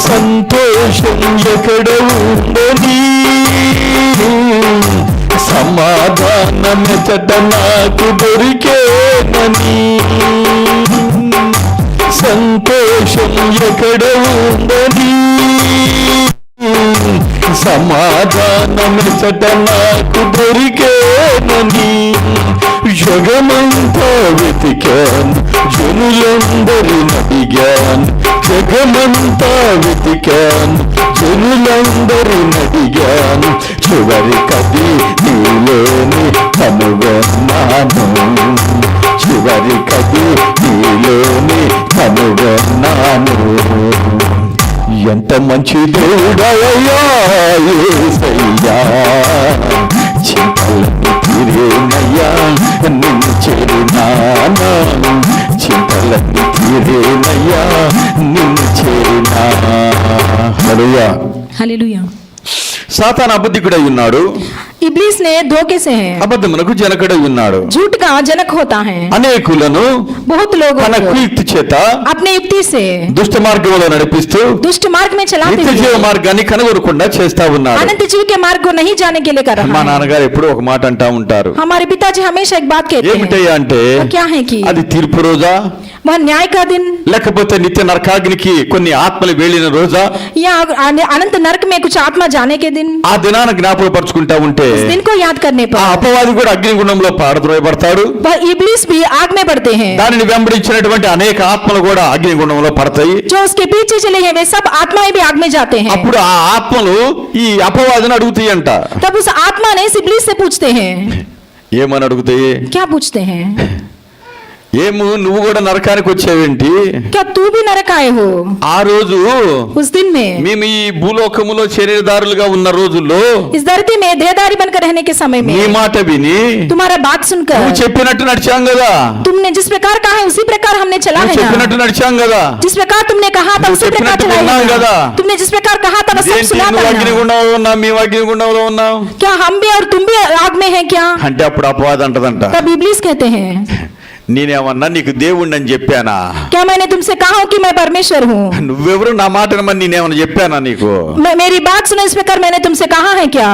సంతోషం ఎక్కడ ఉందని, సమాధానమెచట నాకు దొరికేనని, సంతోషం ఎక్కడ ఉందని, సమాధానమెచట నాకు దొరికేనని, జగమంతా వెతికాను జనులందరిని అడిగాను, జగమంతా వెతికాను జనులందరిని అడిగాను, చివరి కది నీలోని కనుగొన్నాను, చివరి కది నీలోని కనుగొన్నాను. ఎంత మంచి దేవుడవయ్యా యేసయ్యా, చింతలన్నీ తీరేనయ్యా నిన్ను చేరినానా, చింతలన్నీ తీరేనయ్యా నిన్ను చేరినా. హల్లెలూయా. हालेलुया। సాతాను అబద్ధికుడై ఉన్నాడు, इब्लीस ने धोखे से है, అబద్ధమునకు జనకుడై ఉన్నాడు. झूठ का जनक होता है। అనేకులను बहुत लोगों తన को కుయుక్తి చేత अपने युक्ति से దుష్ట మార్గంలో నడిపిస్తూ दुष्ट मार्ग में चलाते నిత్య జీవ हुए మార్గాన్ని కనుగొనకుండా చేస్తా ఉన్నాడు. अनंत जीव के मार्ग को नहीं जाने के लिए कर మా रहा है। నాన్నగారు ఎప్పుడూ ఒక మాట అంటా ఉంటారు, हमारे पिताजी हमेशा एक बात कहते हैं, ఏమిటయ్యా అంటే वो क्या है कि అది తీర్పు రోజా, वह न्याय का दिन లేకపోతే నిత్య నరకాగ్నికి కొన్ని ఆత్మలు వెళ్ళిన రోజా, या अनंत नरक में कुछ आत्मा जाने के दिन। ఆ దినాన జ్ఞాపకపరుచుకుంటా ఉంటే उस दिन को याद करने ఆ पर అపవాది కూడా అగ్నిగుండంలో పారద్రోయబడతాడు, वह इब्लीस भी आग में पड़ते हैं। దానిని వెంబడించినటువంటి అనేక ఆత్మలు కూడా అగ్నిగుండంలో పడతాయి. जो उसके पीछे चले हैं वे सब आत्माएं भी आग में जाते हैं। అప్పుడు ఆ ఆత్మలు ఈ అపవాదిని అడుగుతాయంట. तब उस आत्मा ने इस इब्लीस से पूछते हैं, ఏమని అడుగుతాయి? क्या पूछते हैं? ఏము నువ్వు కూడా నరకానికి వచ్చేవేంటి? क्या तू भी नरक आए हो? ఆ రోజు उस दिन में మేము ఈ భూలోకములో శరీరదారులుగా ఉన్న రోజుల్లో इस धरती में देहदारी बनकर रहने के समय నీ में మాట విని तुम्हारा बात सुनकर నువ్వు చెప్పినట్టు నడిచాం కదా, तुमने जिस प्रकार कहा है उसी प्रकार हमने चला నువ్వు है చెప్పినట్టు ना। నడిచాం కదా, जिस प्रकार तुमने कहा था నువ్వు उसी प्रकार చెప్పినట్టు चला విన్నాం है కదా। ना। तुमने जिस प्रकार कहा था बस सब ఏంటి सुना నువ్వు था ना। అగ్నిగుండంలో ఉన్నావు, మేము అగ్నిగుండంలో ఉన్నాం क्या हम भी और तुम भी आग में हैं क्या? అంటే అప్పుడు అపవాది అంటదంట, तब इब्लीस कहते हैं, నేనేమన్నా నీకు దేవుణ్ణి అని చెప్పానా? क्या मैंने तुमसे कहा हो कि मैं परमेश्वर हूँ? నువ్వెవరు నా మాట మరి నేనేమన్నా చెప్పానా నీకు? मेरी बात सुनो, इस प्रकार मैंने तुमसे कहा है क्या?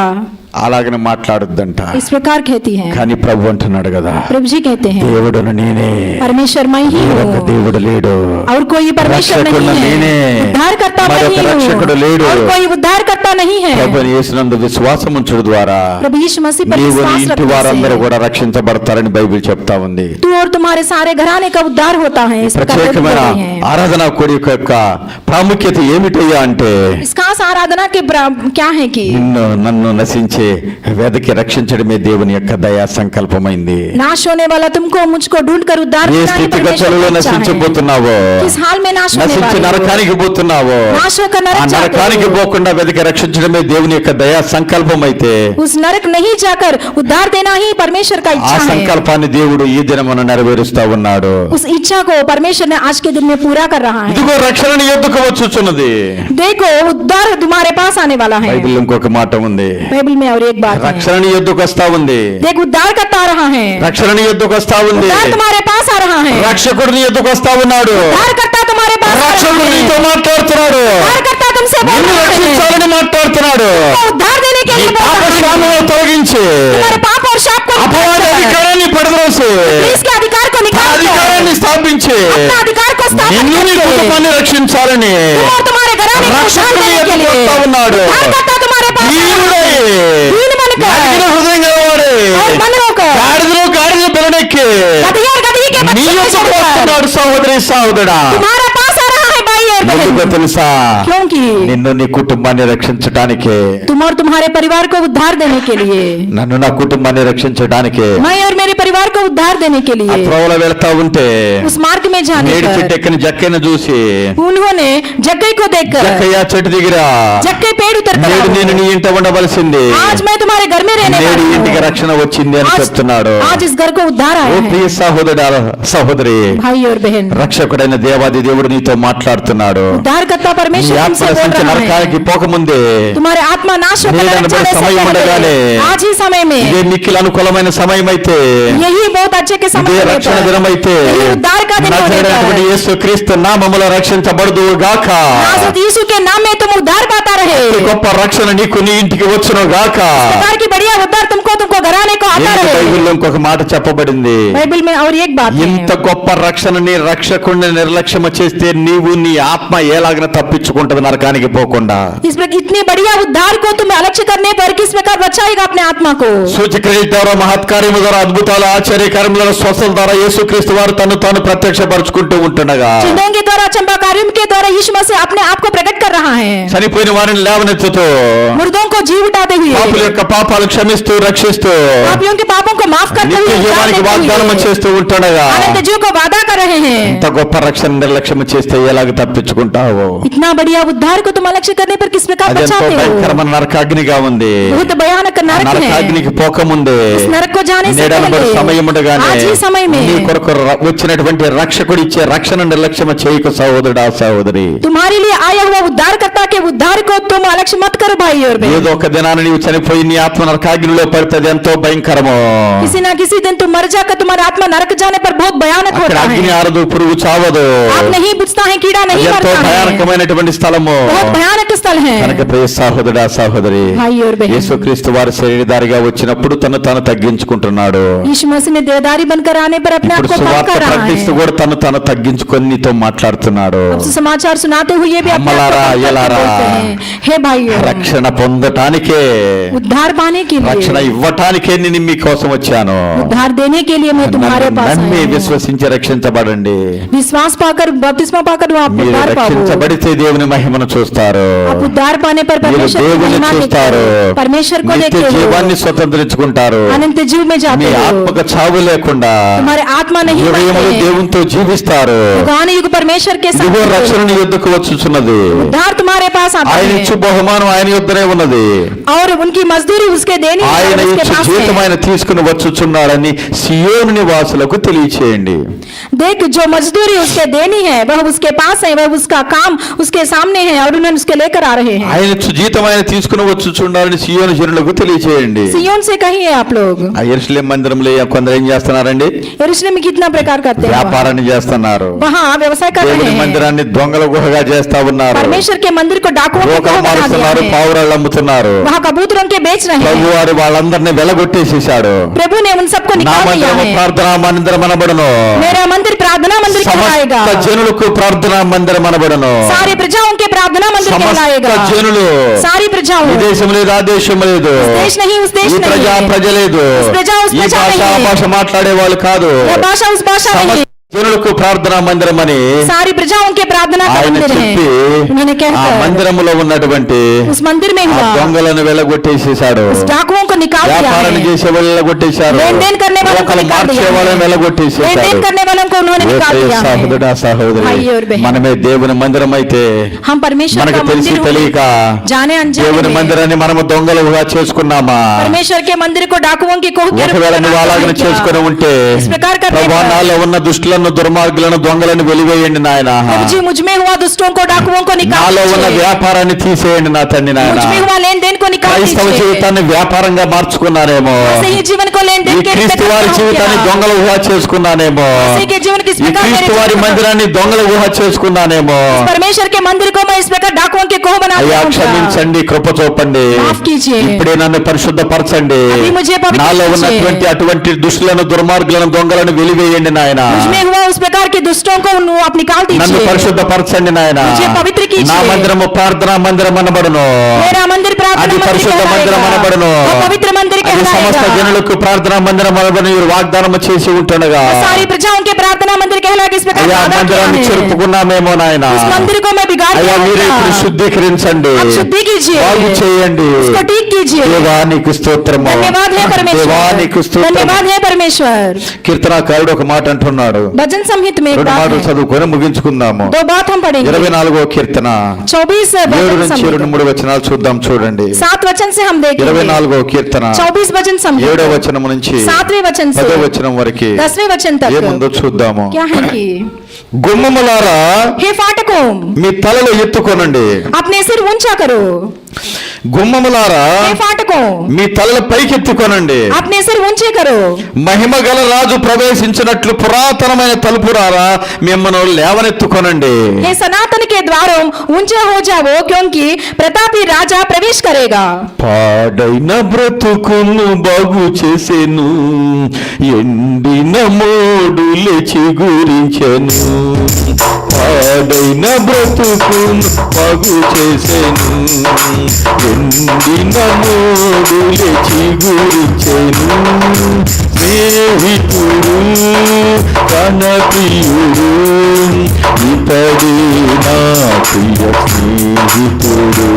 అలాగనే మాట్లాడొద్దంట. इस प्रकार कहती है। కానీ ప్రభు అంటున్నాడు కదా, प्रभु जी कहते हैं, దేవుడును నేనే, परमेश्वर मैं ही మరొక हूँ దేవుడు లేడు, और कोई परमेश्वर రక్షకుడు नहीं నేనే, है, उद्धार करता మరొక नहीं రక్షకుడు లేడు. हूँ और कोई उद्धार करता नहीं है। ప్రభుని యేసునందు విశ్వాసం ఉంచుడు ద్వారా प्रभु यीशु मसीह पर నీవు నీ विश्वास ఇంటి रखने వారందరూ से కూడా రక్షించబడతారని బైబిల్ చెప్తా ఉంది. तू और तुम्हारे सारे घराने का उद्धार होता है। इस प्रकार प्रभु ప్రత్యేకమైన कहते हैं। ఆరాధన కోడి యొక్క ప్రాముఖ్యత ఏమిటయ్యా అంటే इस खास आराधना के क्या है कि నన్ను నశించే వెదకి రక్షించడమే దేవుని యొక్క దయా సంకల్పమైంది. नाश होने वाला तुमको मुझको ढूंढ कर उद्धार ఏ करना ही స్థితిగతులలో परमेश्वर की इच्छा है। నశించబోతున్నావో, किस हाल में नाश होने నశించి वाले हो? నరకానికి పోతున్నావో, नाश होकर ఆ नरक जाते నరకానికి हो। పోకుండా వెదకి రక్షించడమే దేవుని యొక్క దయా సంకల్పం అయితే उस नरक नहीं जाकर उद्धार देना ही परमेश्वर का ఆ इच्छा है। సంకల్పాన్ని దేవుడు ఈ దినమున నెరవేరుస్తా ఉన్నాడు. उस इच्छा को परमेश्वर ने आज के दिन में पूरा कर रहा है। ఇదిగో రక్షణ నీ యొద్దకు వచ్చుచున్నది. देखो उद्धार तुम्हारे पास आने वाला है। బైబిల్ ఇంకొక మాట ఉంది, बाइबल में और एक बात है, రక్షణ నీ యొద్దకు వస్తా ఉంది, देख उद्धार करता आ रहा है, రక్షణ నీ యొద్దకు వస్తా ఉంది, उद्धार तुम्हारे पास आ रहा है, రక్షకుడు నీ యొద్దకు వస్తా ఉన్నాడు, उद्धार करता तुम्हारे पास आ रहा రక్షకుడు है, నీతో మాట్లాడుతున్నాడు, उद्धार करता तुमसे बोल నిన్ను रहा है, రక్షించాలని మాట్లాడుతున్నాడు. उद्धार देने के ఈ लिए बोल పాప रहा है। శాపమును తొలగించి तुम्हारे पाप और शाप को అపవాది అధికారాన్ని పడద్రోసి इसके अधिकार को ఆ निकाल दो, అధికారాన్ని స్థాపించి अपना अधिकार को स्थापित నిన్ను నీ करके కుటుంబాన్ని రక్షించాలని तुम और तुम्हारे घराने को उद्धार రక్షకుడు నీ देने के యొద్దకు लिए వస్తా ఉన్నాడు. उद्धार करता तुम्हारे पास आ रहा దీనుడై, है। दीन बनकर, నలిగిన హృదయం గలవాడై, వస్తున్నాడు సహోదరి సహోదరా. तुम्हारा पास आ रहा है भाई और ఎందుకో बहन, తెలుసా? क्योंकि నిన్ను నీ కుటుంబాన్ని రక్షించడానికే, तुम और तुम्हारे परिवार को उद्धार देने के लिए, నన్ను నా కుటుంబాన్ని రక్షించడానికే मैं और मेरे परिवार को उद्धार देने के ఆ लिए త్రోవలో వెళ్తా ఉంటే उस मार्ग में जाने నేడి చెట్టు पर ఎక్కని జక్కని చూసి, उन्होंने जक्कई को देखकर, జక్కయ్య చెట్టు దగ్గర जक्कई पेड़ उतर कर నేడు నేను నీ ఇంట ఉండవలసింది, आज मैं तुम्हारे घर में रहने నేడు वाला ఇంటికి हूँ, రక్షణ వచ్చింది అని చెప్తున్నాడు. आज इस घर को उद्धार ఓ आया है। ప్రియ సహోదరా సహోదరి, भाई और बहन, రక్షకుడైన దేవాది దేవుడు నీతో మాట్లాడుతున్నాడు. उद्धारकर्ता నీ परमेश्वर ఆత్మ तुमसे बोल నశించి रहा నరకానికి है, పోకముందే, तुम्हारे आत्मा नाश होकर నేను नरक जाने से సమయం पहले, ఉండగానే, आज ही समय में, ఇదే మిక్కిలి అనుకూలమైన సమయం అయితే, यही बहुत अच्छे के ఇదే समय में రక్షణ पर, దినం అయితే, यही उद्धार का दिन होने నజరేయుడైనటువంటి पर, యేసు క్రీస్తు నామములో రక్షించబడుదు గాక. नासरत यीशु के नाम में तुम उद्धार पाता रहे, ఈ గొప్ప రక్షణ నీకు నీ ఇంటికి వచ్చును గాక. उद्धार की बढ़िया उद्धार तुमको घराने को आता ఎందుకు रहे। బైబిల్లో ఇంకొక మాట చెప్పబడింది, बाइबल में और एक बात है, ఇంత గొప్ప రక్షణని రక్షకుడిని నిర్లక్ష్యం చేస్తే నీవు నీ ఆత్మ ఎలాగన తప్పించుకుంటది నరకానికి పోకుండా. इस प्रकार इतनी बढ़िया उद्धार को तुम अलक्ष्य करने पर किस प्रकार बचाएगा अपने आत्मा को। సూచక్రియల ద్వారా, మహత్కార్యము ద్వారా, అద్భుతాలు ఆశ్చర్యకార్యముల ద్వారా, స్వస్థల ద్వారా యేసుక్రీస్తు వారు తను తాను ప్రత్యక్షపరుచుకుంటూ ఉంటుండగా, चिन्हों के द्वारा, चंपा कार्यों के द्वारा यीशु मसीह अपने आप को प्रकट कर रहा है, చనిపోయిన వారిని లేవనెత్తుతూ, मुर्दों को जी उठाते పాపుల हुए, యొక్క పాపాలు క్షమిస్తూ రక్షిస్తూ, पापियों के पापों को माफ करते నిత్య हुए, జీవానికి उद्धार వాగ్దానం देते हुए, చేస్తూ ఉంటుండగా, अनंत जीव को वादा कर रहे हैं। ఇంత గొప్ప రక్షణ నిర్లక్ష్యం చేస్తే ఎలాగ తప్పించుకుంటావో? इतना बढ़िया उद्धार को तुम अलक्ष्य करने पर किस प्रकार అదెంతో बचाते हो। భయంకరమైన నరకాగ్నిగా ఉంది. बहुत भयानक नरक है, నరకాగ్నికి పోకముందే, इस नरक को जाने से నేడనబడి पहले, సమయం ఉండగానే, आज ही समय నీ में కొరకు వచ్చినటువంటి రక్షకుడు ఇచ్చే రక్షణ నిర్లక్ష్యం చేయకు సహోదరుడా సహోదరి. तुम्हारे लिए आया हुआ उद्धारकर्ता के उद्धार को तुम अलक्ष्य मत करो भाई और बहन। ఏదో ఒక దినాన నీవు చనిపోయి నీ ఆత్మ నరకాగ్నిలో పడుతుంది, ఎంతో భయంకరము. किसी ना किसी दिन तुम मर जाकर तुम्हारा आत्मा नरक जाने पर बहुत भयानक అక్కడ होता అగ్ని है, ఆరదు, పురుగు చావదు, आप नहीं बुझता है, कीड़ा नहीं ఎంతో मरता है, భయానకమైనటువంటి స్థలము. बहुत भयानक स्थल है। కనుక ప్రియ సహోదరుడా సహోదరి, भाई और बहन, యేసుక్రీస్తు వారు శరీరధారిగా వచ్చినప్పుడు తను తాను తగ్గించుకుంటున్నాడు. यीशु मसीह ने देहधारी बनकर आने पर अपने आप ఇప్పుడు को कम సువార్త कर रहा ప్రకటిస్తూ है, కూడా తను తాను తగ్గించుకొని నీతో మాట్లాడుతున్నాడు. अब समाचार सुनाते हुए भी अपने आप को అమ్మలారా, कम करके ఎలారా, बोलते हैं, हे भाइयों, రక్షణ పొందటానికే, उद्धार पाने के రక్షణ लिए, ఇవ్వటానికే నేను మీకోసం వచ్చాను. उद्धार देने के लिए मैं तुम्हारे నన్ను पास నమ్మి आया हूं। విశ్వసించి రక్షించబడండి. विश्वास पाकर बपतिस्मा पाकर आप మీరు उद्धार पाओ। రక్షించబడితే దేవుని మహిమను చూస్తారు, आप उद्धार पाने पर మీరు परमेश्वर की దేవుని महिमा देखते చూస్తారు, हो, परमेश्वर को నిత్య देखते జీవాన్ని हो, స్వతంత్రించుకుంటారు. अनंत जीव में మీ जाते हो, ఆత్మకు చావు లేకుండా तुम्हारे आत्मा नहीं యుగములు मरते, దేవునితో జీవిస్తారు. युगान युग परमेश्वर के साथ ఇదిగో रहते రక్షణ हो। నీ యుద్ధకు వచ్చుచున్నది, उद्धार तुम्हारे पास आता ఆయన है ఇచ్చు బహుమానం ఆయన యుద్ధనే ఉన్నది, और उनकी मजदूरी उसके देनी है ఆయన और उसके ఇచ్చు पास జీతం है। ఆయన తీసుకుని వచ్చుచున్నాడని సియోను నివాసులకు తెలియచేయండి. देख, जो मजदूरी उसके देनी है वह उसके पास है, वह उसका काम उसके सामने है और उन्हें उसके लेकर आ रहे हैं। ఆయన ఇచ్చు జీతం ఆయన తీసుకుని వచ్చుచున్నాడని సియోను జనులకు తెలియచేయండి. सियोन से कहिए आप लोग, ఆ యెరూషలేము మందిరంలో కొందరు ఏం చేస్తున్నారండి? यरूशलेम में कितना प्रकार करते हैं, వ్యాపారాన్ని చేస్తున్నారు, वहाँ व्यवसाय कर దేవుని रहे हैं, మందిరాన్ని దొంగల గుహగా చేస్తా ఉన్నారు, परमेश्वर के मंदिर को डाकुओं की రోకలు गुफा बना दिया మారుస్తున్నారు, है, పావురాళ్ళు అమ్ముతున్నారు. वहाँ कबूतरों के बेच रहे ప్రభు हैं। వారు వాళ్ళందరినీ వెలగొట్టేసేసాడు. प्रभु ने उन सबको నా निकाल दिया మందిరము है। ప్రార్థనా మందిరం అనబడును, मेरा मंदिर प्रार्थना मंदिर कहलाएगा, సమస్త జనులకు ప్రార్థనా మందిరం అనబడును. सारी प्रजाओं के प्रार्थना मंदिर సమస్త कहलाएगा, జనులు, सारी प्रजाओं, ఈ దేశం లేదు, ఆ దేశం లేదు, देश नहीं उस देश ఈ ప్రజ नहीं, ప్రజ లేదు, उस प्रजा उस ఈ प्रजा భాష ఆ नहीं, భాష మాట్లాడే వాళ్ళు కాదు, यह भाषा उस भाषा नहीं, సమస్త జనులకు ప్రార్థనా మందిరం అని सारी प्रजाओं के प्रार्थना का ఆయన मंदिर చెప్పి है। उन्होंने ఆ कहकर మందిరములో ఉన్నటువంటి उस मंदिर में ఆ हुआ, దొంగలను వెళ్ళగొట్టేసేసాడు, उस डाकुओं को निकाल दिया వ్యాపారం है, చేసే వాళ్ళు వెళ్ళగొట్టేశారు, लेन देन करने वालों को ఒకరు निकाल మార్చే दिया వాళ్ళని है, लेन వెళ్ళగొట్టేసేశారు. देन करने वालों को उन्होंने ఓ निकाल ప్రియ दिया है। సహోదరుడా సహోదరి, भाई और बहन, మనమే దేవుని మందిరం అయితే हम परमेश्वर మనకు का తెలిసి मंदिर తెలియక होते, जाने अनजाने దేవుని में మందిరాన్ని మనము దొంగలుగా చేసుకున్నామా? परमेश्वर के मंदिर को डाकुओं की कोह के रूप ఒకవేళ में నువ్వు बना అలాగనే दिया। చేసుకుని ఉంటే इस प्रकार करने ప్రభా पर నాలో ఉన్న దుష్టులను దుర్మార్గులను దొంగలను వెలివేయండి నాయన, प्रभु जी मुझ में हुआ दुष्टों को डाकुओं को निकाल నాలో ఉన్న दीजिए, వ్యాపారాన్ని తీసేయండి నా తండ్రి నాయన. मुझ में हुआ लेन देन को निकाल క్రైస్తవ दीजिए, జీవితాన్ని వ్యాపారంగా మార్చుకున్నానేమో, ऐसे ही जीवन को लेन ఈ देन के रूप में క్రీస్తు వారి करता हूं జీవితాన్ని क्या? దొంగల ఊహ చేసుకున్నానేమో, ऐसे के जीवन किस ఈ प्रकार मेरे క్రీస్తు వారి जीवन को- మందిరాన్ని దొంగల ఊహ చేసుకున్నానేమో. परमेश्वर के मंदिर को मैं इस प्रकार डाकुओं के कोह बना అయ్యా दिया हूं क्या? క్షమించండి, కృప చూపండి, माफ कीजिए, ఇప్పుడే నన్ను పరిశుద్ధపరచండి, अभी मुझे पवित्र నాలో कीजिए, ఉన్నటువంటి అటువంటి దుష్టులను దుర్మార్గులను దొంగలను వెలివేయండి నాయన, मुझ में हुआ उस प्रकार के दुष्टों को आप निकाल నన్ను दीजिए, పరిశుద్ధపరచండి నాయన. मुझे पवित्र कीजिए, నా మందిరము ప్రార్థనా మందిరం అనబడును, मेरा मंदिर प्रार्थना मंदिर పరిశుద్ధ మందిరం అనబడును. कहलाएगा, वो पवित्र मंदिर అది సమస్త कहलाएगा। జనులకు ప్రార్థనా మందిరం అనబడును ఈ వాగ్దానం చేసి ఉంటుండగా वो सारी प्रजाओं के प्रार्थना मंदिर कहलाएगा, इस प्रकार అయ్యా वादा किया మందిరాన్ని है। చెరుపుకున్నామేమో నాయన. उस मंदिर को मैं बिगाड़ అయ్యా दिया మీరే ఇప్పుడు था। శుద్ధీకరించండి, आप शुद्धि कीजिए, బాగు చేయండి. उसको ठीक कीजिए। దేవానికి స్తోత్రము, धन्यवाद है परमेश्वर, దేవానికి స్తోత్రము. धन्यवाद है परमेश्वर। కీర్తనాకారుడు ఒక మాట అంటున్నాడు, भजन संहित में एक రెండు बात మాటలు है, చదువుకొని ముగించుకుందాము. दो बात हम पढ़ेंगे। 24వ కీర్తన 24 7 भजन నుంచి संहित, 2-3 వచనాలు చూద్దాం చూడండి. 7 वचन से हम देखेंगे। 24వ కీర్తన 24 वचन संहित 7వ వచనం నుంచి 7वें वचन से 10వ వచనం వరకు 10वें वचन तक ఏముందో చూద్దాము. क्या है कि గుమ్మములారా हे फाटकों, మీ తలలు ఎత్తుకొనండి. अपने सिर ऊंचा करो। గుమ్మములారా हे फाटकों, మీ తలలు పైకెత్తుకొనండి. अपने सिर ऊंचे करो। మహిమ గల రాజు ప్రవేశించినట్లు పురాతనమైన తలుపురారా మిమ్మల్ని లేవనెత్తుకొనండి. हे सनातन के द्वारों ऊंचे हो जाओ, क्योंकि प्रतापी राजा प्रवेश करेगा। పాడైన బ్రతుకును బాగు చేసెను, ఎండిన మోడులే చిగురించెను. పాడైన బ్రతుకును బాగు చేసెను, ఎండిన మోడులే చిగురించెను. స్నేహితుడు తన ప్రియుడు, ఇతడే నా ప్రియ స్నేహితుడు.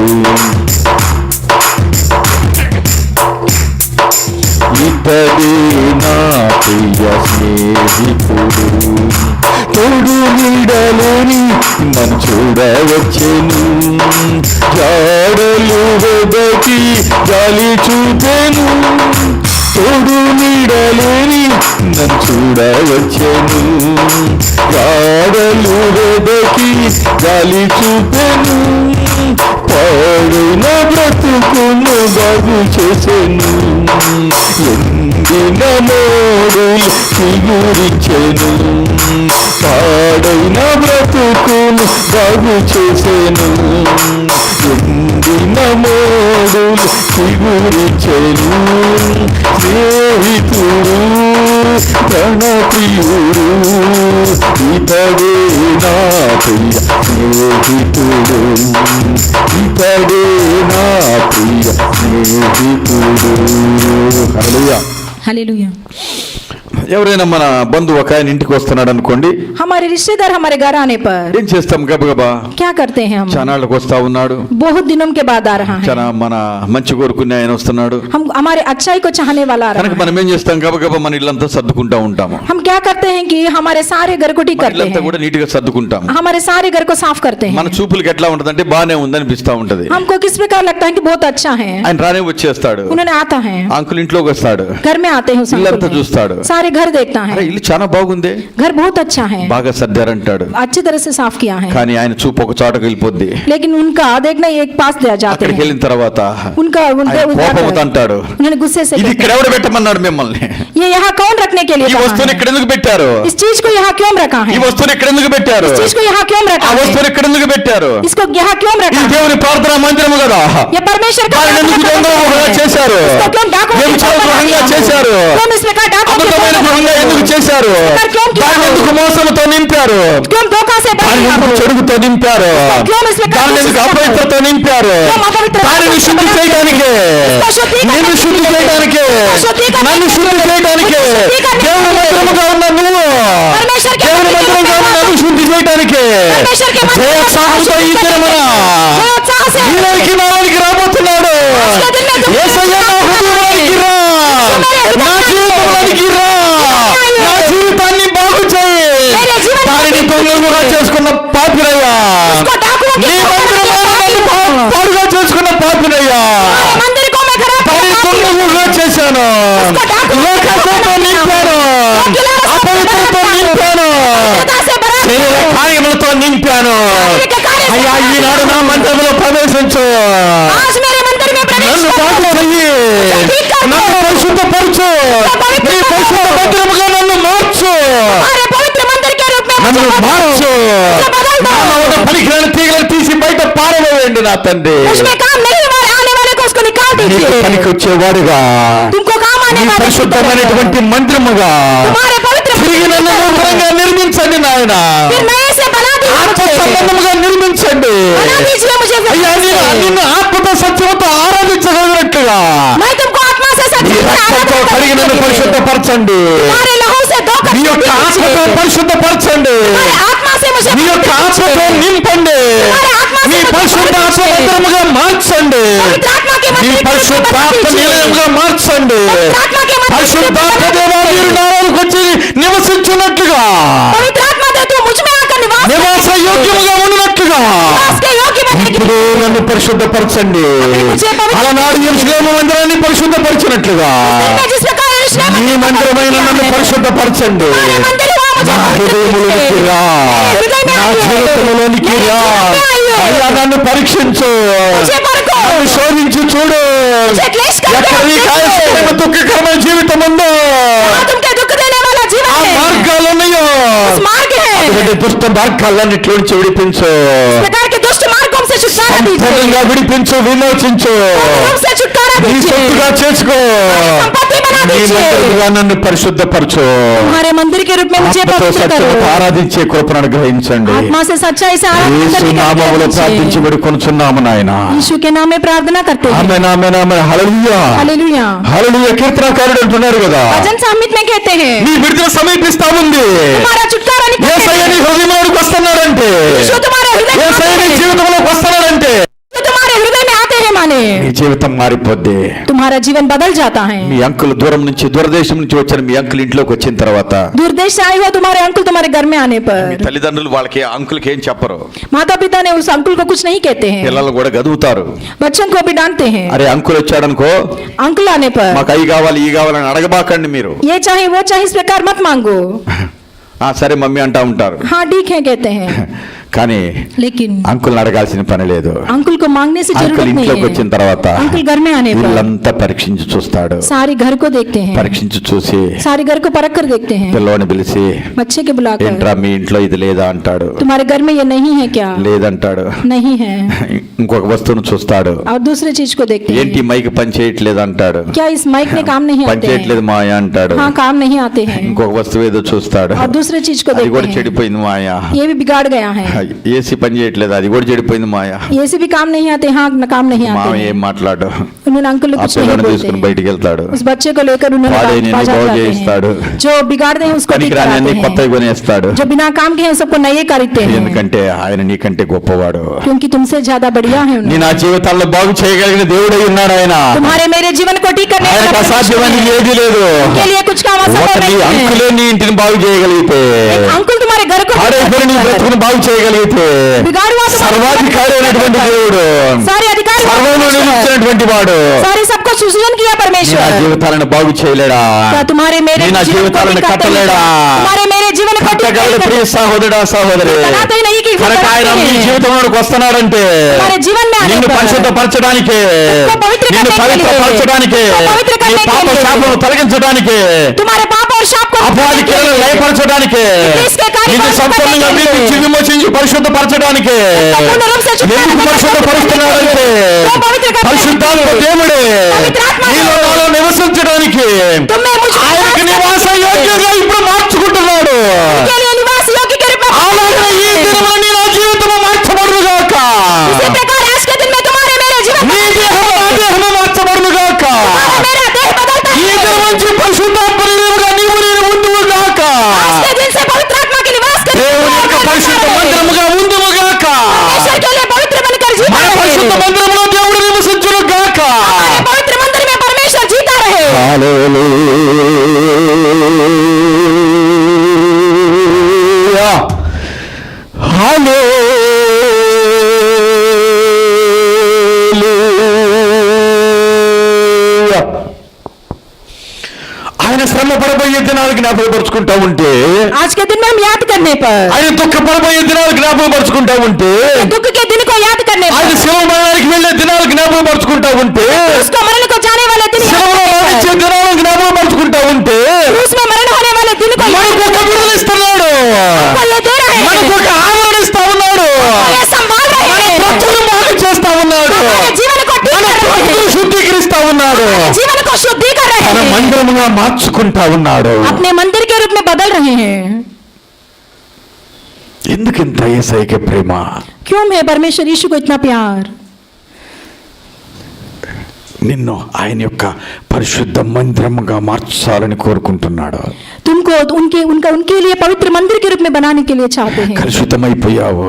ఇతడే నా ప్రియ స్నేహితుడు. తోడు నీడలోని నన్ను చూడవచ్చెను, జాడలు వెదకి గాలి చూపెను. తోడు నీడలోని నన్ను చూడవచ్చెను, జాడలు వెదకి గాలి చూపెను. పాడైన బ్రతుకును బాగు చేసెను, ఎండిన మోడులు చిగురించెను. పాడైన బ్రతుకును బాగు చేసెను, ఎండిన మోడులు చిగురించెను. స్నేహితుడు తన ప్రియుడు, ఇతడే నా ప్రియ స్నేహితుడు. ఇతడే నా ప్రియ స్నేహితుడు. హల్లెలూయా. हालेलुया। ఎవరైనా మన బంధువు ఒక ఆయన ఇంటికి వస్తున్నాడు అనుకోండి, हमारे रिश्तेदार हमारे घर आने पर ఏం చేస్తాం? గబగబా क्या करते हैं हम? చానాళ్ళకి వస్తా ఉన్నాడు, बहुत दिनों के बाद आ रहा है, చాలా మన మంచి కోరుకునే ఆయన వస్తున్నాడు हम हमारे अच्छाई को चाहने वाला आ रहा కనుక है। మనం ఏం చేస్తాం? గబగబా మన ఇల్లంతా సర్దుకుంటా ఉంటాము. हम क्या करते हैं कि हमारे सारे घर को ठीक మన करते ఇల్లంతా हैं, కూడా నీట్ గా సర్దుకుంటాము. हमारे सारे घर को साफ करते మన हैं। చూపులకి ఎట్లా ఉంటదంటే బానే ఉందనిపిస్తా ఉంటది. हमको किस प्रकार लगता है कि बहुत अच्छा है, ఆయన రానే వచ్చేస్తాడు, उन्होंने आता है, అంకుల్ ఇంట్లోకి వస్తాడు, घर में आते हैं, उस ఇల్లంతా अंकुल చూస్తాడు, में सारे घर देखता అరే है, ఇల్లు చాలా బాగుంది, घर बहुत अच्छा है, బాగా సర్దారంటాడు. अच्छी तरह से साफ किया है, కానీ ఆయన చూపు ఒక చోటకి వెళ్ళిపోద్ది. लेकिन उनका देखना एक पास दिया जाते అక్కడికి हैं, వెళ్ళిన తర్వాత उनका ఆయన కోపంతో అంటాడు, उन्होंने गुस्से से ఇది कहते ఇక్కడ ఎవడు పెట్టమన్నాడు మిమ్మల్ని? हैं, ये यहाँ कौन रखने के लिए ఈ कहा వస్తువుని है? ఇక్కడ ఎందుకు పెట్టారు? इस चीज को यहाँ क्यों रखा ఈ है? వస్తువుని ఇక్కడ ఎందుకు పెట్టారు? इस चीज को यहाँ क्यों ఆ रखा है? వస్తువుని ఇక్కడ ఎందుకు పెట్టారు? इसको यहाँ क्यों रखा ఇది है? దేవుని ప్రార్థనా మందిరము కదా, ये परमेश्वर का దానిని ఎందుకు గందరగోళంగా చేశారు? इसको क्यों डाकों की వ్యభిచార तरह గృహంగా बनाया? చేశారు, क्यों इस प्रकार डाकों की అబద్ధమైన तरह గృహంగా ఎందుకు చేశారు? దాన్ని ఎందుకు మోసంతో నింపారు? क्यों धोखा से దాన్ని बनाया? ఎందుకు చెడుగుతో నింపారు? क्यों इस प्रकार దాన్ని ఎందుకు అపవిత్రతో నింపారు? దానిని శుద్ధి చేయడానికి, నిన్ను శుద్ధి చేయడానికి, నన్ను శుద్ధి చేయడానికి, దేవుని మందిరముగా ఉన్న నువ్వు, దేవుని మందిరంగా ఉన్న నన్ను శుద్ధి చేయడానికి జయోత్సాహంతో ఈ దినమున ఈలోకి నాలోనికి రాబోతున్నాడు. యేసయ్య నా హృదయంలోనికి రా, నా జీవితంలోనికి రా, నా జీవితాన్ని బాగు చేయి. దానిని దొంగలుగా చేసుకున్న పాపిరయ్యా, నీ మందిరమును పాడుగా చేసుకున్న పాపిరయ్యా, దానిని దొంగలుగా చేశాను, లోకత్వంతో నింపాను, అపవిత్రతో నింపాను, శరీర కార్యములతో నింపాను. అయ్యా ఈనాడు నా మందిరంలో ప్రవేశించు, आज मेरे मंदिर में प्रवेश నన్ను करो। బాగు చెయ్యి, నన్ను పరిశుద్ధపరచు, నీ పరిశుద్ధ మందిరముగా నన్ను మార్చు, हमारे पवित्र मंदिर के रूप में నన్ను मुझे మార్చు. बदल दो। నాలో ఉన్న పనికిరాని తీగలను తీసి బయట పారవేయండి నా తండ్రి. उसमें काम नहीं आने वाले को उसको निकाल నీకు दीजिए। పనికి వచ్చేవాడుగా, तुमको काम आने నీ वाले को పరిశుద్ధమైనటువంటి మందిరముగా तुम्हारे पवित्र తిరిగి నన్ను నూతనంగా నిర్మించండి నాయన, फिर नए से बना ఆత్మ दीजिए मुझे। సంబంధముగా నిర్మించండి. बना दीजिए मुझे फिर అయ్యా नए से। నిన్ను ఆత్మతో సత్యముతో ఆరాధించగలిగినట్లుగా मैं तुमको आत्मा से మీ सच्चाई से రక్తంతో आराधना కడిగి నన్ను करने के लिए, పరిశుద్ధపరచండి. तुम्हारे लहू से धोकर మీ యొక్క शुद्धि ఆత్మతో कीजिए। పరిశుద్ధపరచండి. तुम्हारे आत्मा से मुझे మీ యొక్క ఆత్మతో నింపండి. మీ పరిశుద్ధాత్మ మందిరముగా మార్చండి. पवित्र आत्मा के మీ मंदिर को పరిశుద్ధాత్మ बना दीजिए। నిలయముగా మార్చండి. पवित्र आत्मा के मंदिर को పరిశుద్ధాత్మ बना దేవా दीजिए। మీరు నాలోకి వచ్చి నివసించున్నట్లుగా, पवित्र आत्मा दे तू मुझ में आकर निवास నివాస యోగ్యముగా ఉన్నట్లుగా निवास के योग्य बनने के ఇప్పుడు నన్ను పరిశుద్ధపరచండి. అలనాడు యెరూషలేము మందిరాన్ని పరిశుద్ధపరిచినట్లుగా लिए जिस प्रकार यरूशलेम మీ మందిరమైన నన్ను పరిశుద్ధపరచండి. हमारे मंदिर हुआ मुझे నా హృదయములోనికి రా, నా జీవితంలోనికి రా. అయ్యా నన్ను పరీక్షించు, मुझे परखो, నన్ను శోధించి చూడు. मुझे क्लेश करके ఎక్కడ నీకు ఆయాసకరమైన దుఃఖకరమైన జీవితం ఉందో वहाँ तुमके दुख देने वाला ఆ जीवन है, మార్గాలు ఉన్నాయో उस मार्ग है, అటువంటి దుష్ట మార్గాలన్నిటి నుంచి విడిపించు. इस प्रकार के दुष्ट मार्गों से छुटकारा दीजिए, సంపూర్ణంగా విడిపించు, విమోచించు. रूप से छुटकारा నీ दीजिए, సొత్తుగా చేసుకో. संपत्ति बना నీ दीजिए, మందిరముగా నన్ను పరిశుద్ధపరచు. तुम्हारे मंदिर के रूप में मुझे ఆత్మతో पवित्र సత్యముతో करो, ఆరాధించే కృపను అనుగ్రహించండి. आत्मा से सच्चाई से आराधना యేసు करने का నామములో अधिकार ప్రార్థించి दीजिए। వేడుకొనుచున్నాము నాయన. यीशु के नाम में प्रार्थना करते हैं, ఆమేన్ ఆమేన్ ఆమేన్. Hallelujah hallelujah. హల్లెలూయా. కీర్తనకారుడు అంటున్నారు కదా, भजन संहित में कहते हैं నీ విడుదల సమీపిస్తా ఉంది. तुम्हारा छुटकारा निकट है, యేసయ్య నీ హృదయంలోకి వస్తున్నాడంటే, यीशु तुम्हारे हृदय में యేసయ్య నీ आते हैं, జీవితంలోకి వస్తున్నాడంటే यीशु तुम्हारे हृदय में आते हैं माने నీ జీవితం మారిపోద్ది. तुम्हारा जीवन बदल जाता है। మీ అంకుల్ దూరం నుంచి దూరదేశం నుంచి వచ్చిన మీ అంకుల్ ఇంట్లోకి వచ్చిన తర్వాత दूर देश से आए हुए तुम्हारे अंकल तुम्हारे घर में आने మీ पर తల్లిదండ్రులు వాళ్ళకి అంకుల్కి ఏం చెప్పరు. माता पिता ने उस अंकल को कुछ नहीं कहते हैं, పిల్లలు కూడా గదువుతారు. बच्चों को भी डांटते हैं। అరే అంకుల్ వచ్చాడనుకో, अंकल आने पर మాకు అవి కావాలి ఈ కావాలని అడగబాకండి మీరు. ये चाहे वो चाहे, इस प्रकार मत मांगो। ఆ సరే మమ్మీ అంటా ఉంటారు. हाँ ठीक है कहते हैं, కానీ लेकिन అంకుల్ని అడగాల్సిన పని లేదు. अंकल को मांगने से అంకుల్ जरूरत नहीं ఇంట్లోకి వచ్చిన है। తర్వాత अंकल घर में आने पर వీళ్ళంతా పరీక్షించి చూస్తాడు. सारी घर को देखते हैं, పరీక్షించి చూసి सारी घर को परख कर देखते हैं, పిల్లోని పిలిచి बच्चे के बुलाकर ఏంట్రా మీ ఇంట్లో ఇది లేదా అంటాడు. तुम्हारे घर में ये नहीं है क्या? లేదంటాడు. नहीं है। ఇంకొక వస్తువును చూస్తాడు. और दूसरे चीज को देखते ఏంటి हैं, మైక్ పని చేయట్లేదు అంటాడు. क्या इस माइक में काम नहीं పని आते చేయట్లేదు हैं? మాయా అంటాడు. हाँ काम नहीं आते हैं। ఇంకొక వస్తువు ఏదో చూస్తాడు. और दूसरे चीज को అది కూడా देखते हैं, చెడిపోయింది మాయా. ये भी बिगाड़ गया है। ఏసీ పని చేయట్లేదు, అది కూడా చెడిపోయింది మాయా. ये से भी काम नहीं आते, हाँ काम नहीं आते మామ ఏం हैं। మాట్లాడు. उन्होंने अंकल को ఆ कुछ नहीं పిల్లని बोलते తీసుకుని हैं। బయటికి వెళ్తాడు. उस बच्चे को लेकर उन्होंने పాడైన बाजार బాగు जाते చేయిస్తాడు. हैं, जो बिगाड़ते हैं उसको ठीक పనికిరాని कराते అన్ని हैं, కొత్తవి కొనేస్తాడు. जो बिना काम के हैं सबको नए खरीदते हैं, ఎందుకంటే ఆయన నీకంటే గొప్పవాడు. क्योंकि तुमसे ज्यादा बढ़िया है నీ उन्होंने। నా జీవితాల్లో బాగు చేయగలిగిన దేవుడై ఉన్నాడు ఆయన. तुम्हारे मेरे जीवन को ठीक करने ఆయనకు वाला అసాధ్యమని ఏది లేదు. के लिए कुछ काम ఒక असंभव నీ नहीं है। అంకులే నీ ఇంటిని బాగు చేయగలిగితే, एक अंकुल तुम्हारे घर को ठीक పాడైపోయిన నీ कर బ్రతుకును బాగు చేయగలిగితే, बिगाड़ हुआ तुम्हारे సర్వాధికారి అయినటువంటి దేవుడు, सारे अधिकार సర్వంలో నిలిచినటువంటి వాడు सारे सबको सृजन किया నీ నా परमेश्वर, జీవితాలను బాగు చేయలేడా? क्या तुम्हारे मेरे నీ నా जीवन को జీవితాలను ठीक करते కట్టలేడా? हैं? तुम्हारे मेरे जीवन को ठीक కట్టగలడు करते ప్రియ हैं? సహోదరుడా సహోదరి. बनाते ही नहीं कि కనుక ఆయన बनाते నీ हैं। జీవితంలోకి వస్తున్నాడంటే हमारे जीवन में आने నిన్ను पर పరిశుద్ధపరచడానికి, उसको पवित्र నిన్ను करने के लिए, పవిత్రపరచడానికి, उसको पवित्र నీ करने के పాప लिए, శాపను తొలగించడానికి, तुम्हारे पाप और शाप को అపవాది క్రియలను లయపరచడానికి, इसके कार्य నిన్ను को సంపూర్ణంగా करने के लिए, విమోచించి విమోచించి పరిశుద్ధపరచడానికి संपूर्ण रूप से छुटकारा ఎందుకు देने పరిశుద్ధపరుస్తున్నాడంటే वो पवित्र करने పరిశుద్ధాత్మ దేవుడే పవిత్రాత్మ నీలో నాలో నివసించడానికి तुम में मुझे ఆయనకి నివాస యోగ్యంగా ఇప్పుడు మార్చుకుంటున్నాడు. के लिए निवास योग्य के रूप में అలాగే ఈ దినమున నీ నా జీవితము మార్చబడునుగాక. इसी प्रकार आज के दिन में तुम्हारे मेरे जीवन నీ దేహము నా దేహము మార్చబడునుగాక. तुम्हारा मेरा देह बदलता ఈ है। దినం నుంచి పరిశుద్ధాత్మ నిలువుగా నీవు నేను ఉందువుగాక. आज के दिन से पवित्र आत्मा के निवास करने దేవుని యొక్క పరిశుద్ధ మందిరముగా ఉందువుగాక. परमेश्वर के लिए पवित्र बनकर जीता మన रहे। పరిశుద్ధ మందిరములో దేవుడు నివసించునుగాక. हमारे पवित्र मंदिर में परमेश्वर जीता रहे। హల్లెలూయా హల్లెలూయా. ఆయన శ్రమ పడబోయే దినాలు జ్ఞాపకపరుచుకుంటా ఉంటే, आज के दिन में हम याद करने पर, ఆయన దుఃఖపడబోయే దినాలు జ్ఞాపకపరుచుకుంటా ఉంటే, दुख के दिन को याद करने ఆయన पर, శివ మరణానికి వెళ్ళే దినాలు జ్ఞాపకపరుచుకుంటా ఉంటే, उसको मरण को जाने वाले दिन याद శివలో करने మరణించే पर, దినాలు జ్ఞాపకపరుచుకుంటా ఉంటే क्रूस में मरण होने वाले दिन को याद మనకు ఒక విడుదల ఇస్తున్నాడు. करने को दे रहे మనకు हैं। ఒక ఆదరణ ఇస్తా ఉన్నాడు. ये संभाल रहे మన हैं। బ్రతుకును బాగు చేస్తా ఉన్నాడు. हमारे जीवन को ठीक మన कर रहे బ్రతుకును हैं। శుద్ధీకరిస్తా ఉన్నాడు. जीवन को शुद्धि कर रहे తన हैं। మందిరముగా మార్చుకుంటా ఉన్నాడు. अपने मंदिर के रूप में बदल रहे हैं। ఎందుకింత యేసయ్యకి ప్రేమ? क्यों है परमेश्वर यीशु को इतना प्यार? నిన్ను ఆయన యొక్క పరిశుద్ధ మందిరముగా మార్చాలని కోరుకుంటున్నాడు. तुमको उनके लिए पवित्र मंदिर के रूप में बनाने के लिए चाहते हैं. కలుషితమైపోయావు.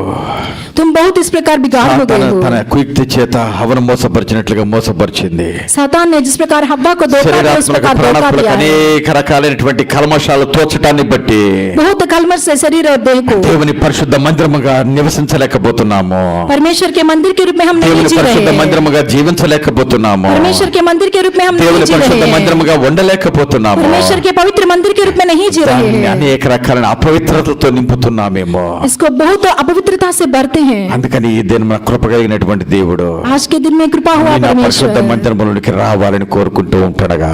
तुम बहुत इस प्रकार बिगाड़ हो गए हो. తన కుయుక్తి చేత హవను మోసపరిచినట్లుగా మోసపరిచింది. सातान ने जिस प्रकार हव्वा को धोखा दिया उस प्रकार धोखा दिया. అనేక రకాలైనటువంటి కల్మషాలు తోచటాన్ని బట్టి बहुत कलमश से शरीर और देह को దేవుని పరిశుద్ధ మందిరముగా నివసించలేకపోతున్నాము. परमेश्वर के मंदिर के रूप में हम नहीं దేవుని जी रहे పరిశుద్ధ हैं. మందిరముగా జీవించలేకపోతున్నాము. परमेश्वर के मंदिर के रूप में हम नहीं దేవుని जी रहे పరిశుద్ధ हैं. మందిరముగా ఉండలేకపోతున్నాము. परमेश्वर के पवित्र मंदिर के रूप में नहीं जी रहे దాన్ని हैं. అనేక రకాలైన అపవిత్రతతో నింపుతున్నామేమో. इसको बहुत अपवित्रता से भरते हैं. అందుకని ఈ దినం కృప కలిగినటువంటి దేవుడు आज के दिन में कृपा हुआ నా పరిశుద్ధ परमेश्वर మందిరములోనికి రావాలని కోరుకుంటూ ఉంటాడుగా.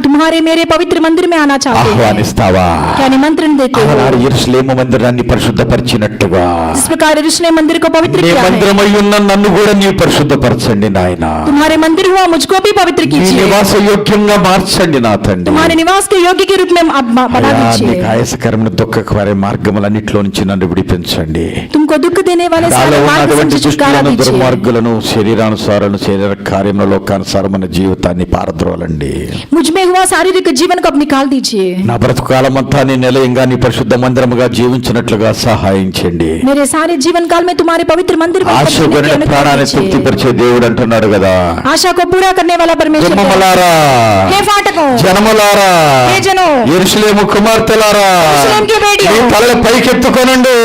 तुम्हारे मेरे पवित्र मंदिर में आना चाहते हैं. ఆహ్వానిస్తావా? क्या निमंत्रण देते हो? ఆనాడు యెరూషలేము మందిరాన్ని పరిశుద్ధపరిచినట్టుగా जिस प्रकार यरूशलेम मंदिर को पवित्र నీ किया है, మందిరమై ఉన్న నన్ను కూడా నీవు పరిశుద్ధపరచండి నాయన. तुम्हारे मंदिर हुआ मुझको भी पवित्र నీ कीजिए. నివాస యోగ్యంగా మార్చండి నా తండ్రి. तुम्हारे निवास के योग्य के रूप में आप बना అయ్యా, दीजिए. నీకు ఆయాసకరమైన దుఃఖకర మార్గములన్నిటిలో నుంచి నన్ను విడిపించండి. तुमको दुख देने वाले నాలో सारे मार्ग से ఉన్నటువంటి मुझे छुटकारा దుష్టులను, दीजिए. దుర్మార్గులను, శరీరానుసారాలను, శరీర కార్యముల లోకానుసారమైన జీవితాన్ని పారద్రోలండి. मुझ में हुआ शारीरिक जीवन को अब निकाल दीजिए. నా బ్రతుకు కాలమంతా నీ నిలయంగా నీ పరిశుద్ధ మందిరముగా జీవించినట్లుగా సహాయించండి. मेरे सारे जीवन काल में तुम्हारे पवित्र मंदिर में ఆశ जीने की కొనిన अनुग्रह ప్రాణాన్ని दीजिए. తృప్తిపరిచే దేవుడు అంటున్నాడు కదా. आशा को पूरा करने वाला परमेश्वर है. జనములారా, हे फाटकों, జనములారా, हे जनों, యెరూషలేము కుమార్తెలారా, यरूशलेम की बेटियों, మీ తల పైకెత్తుకొనండి,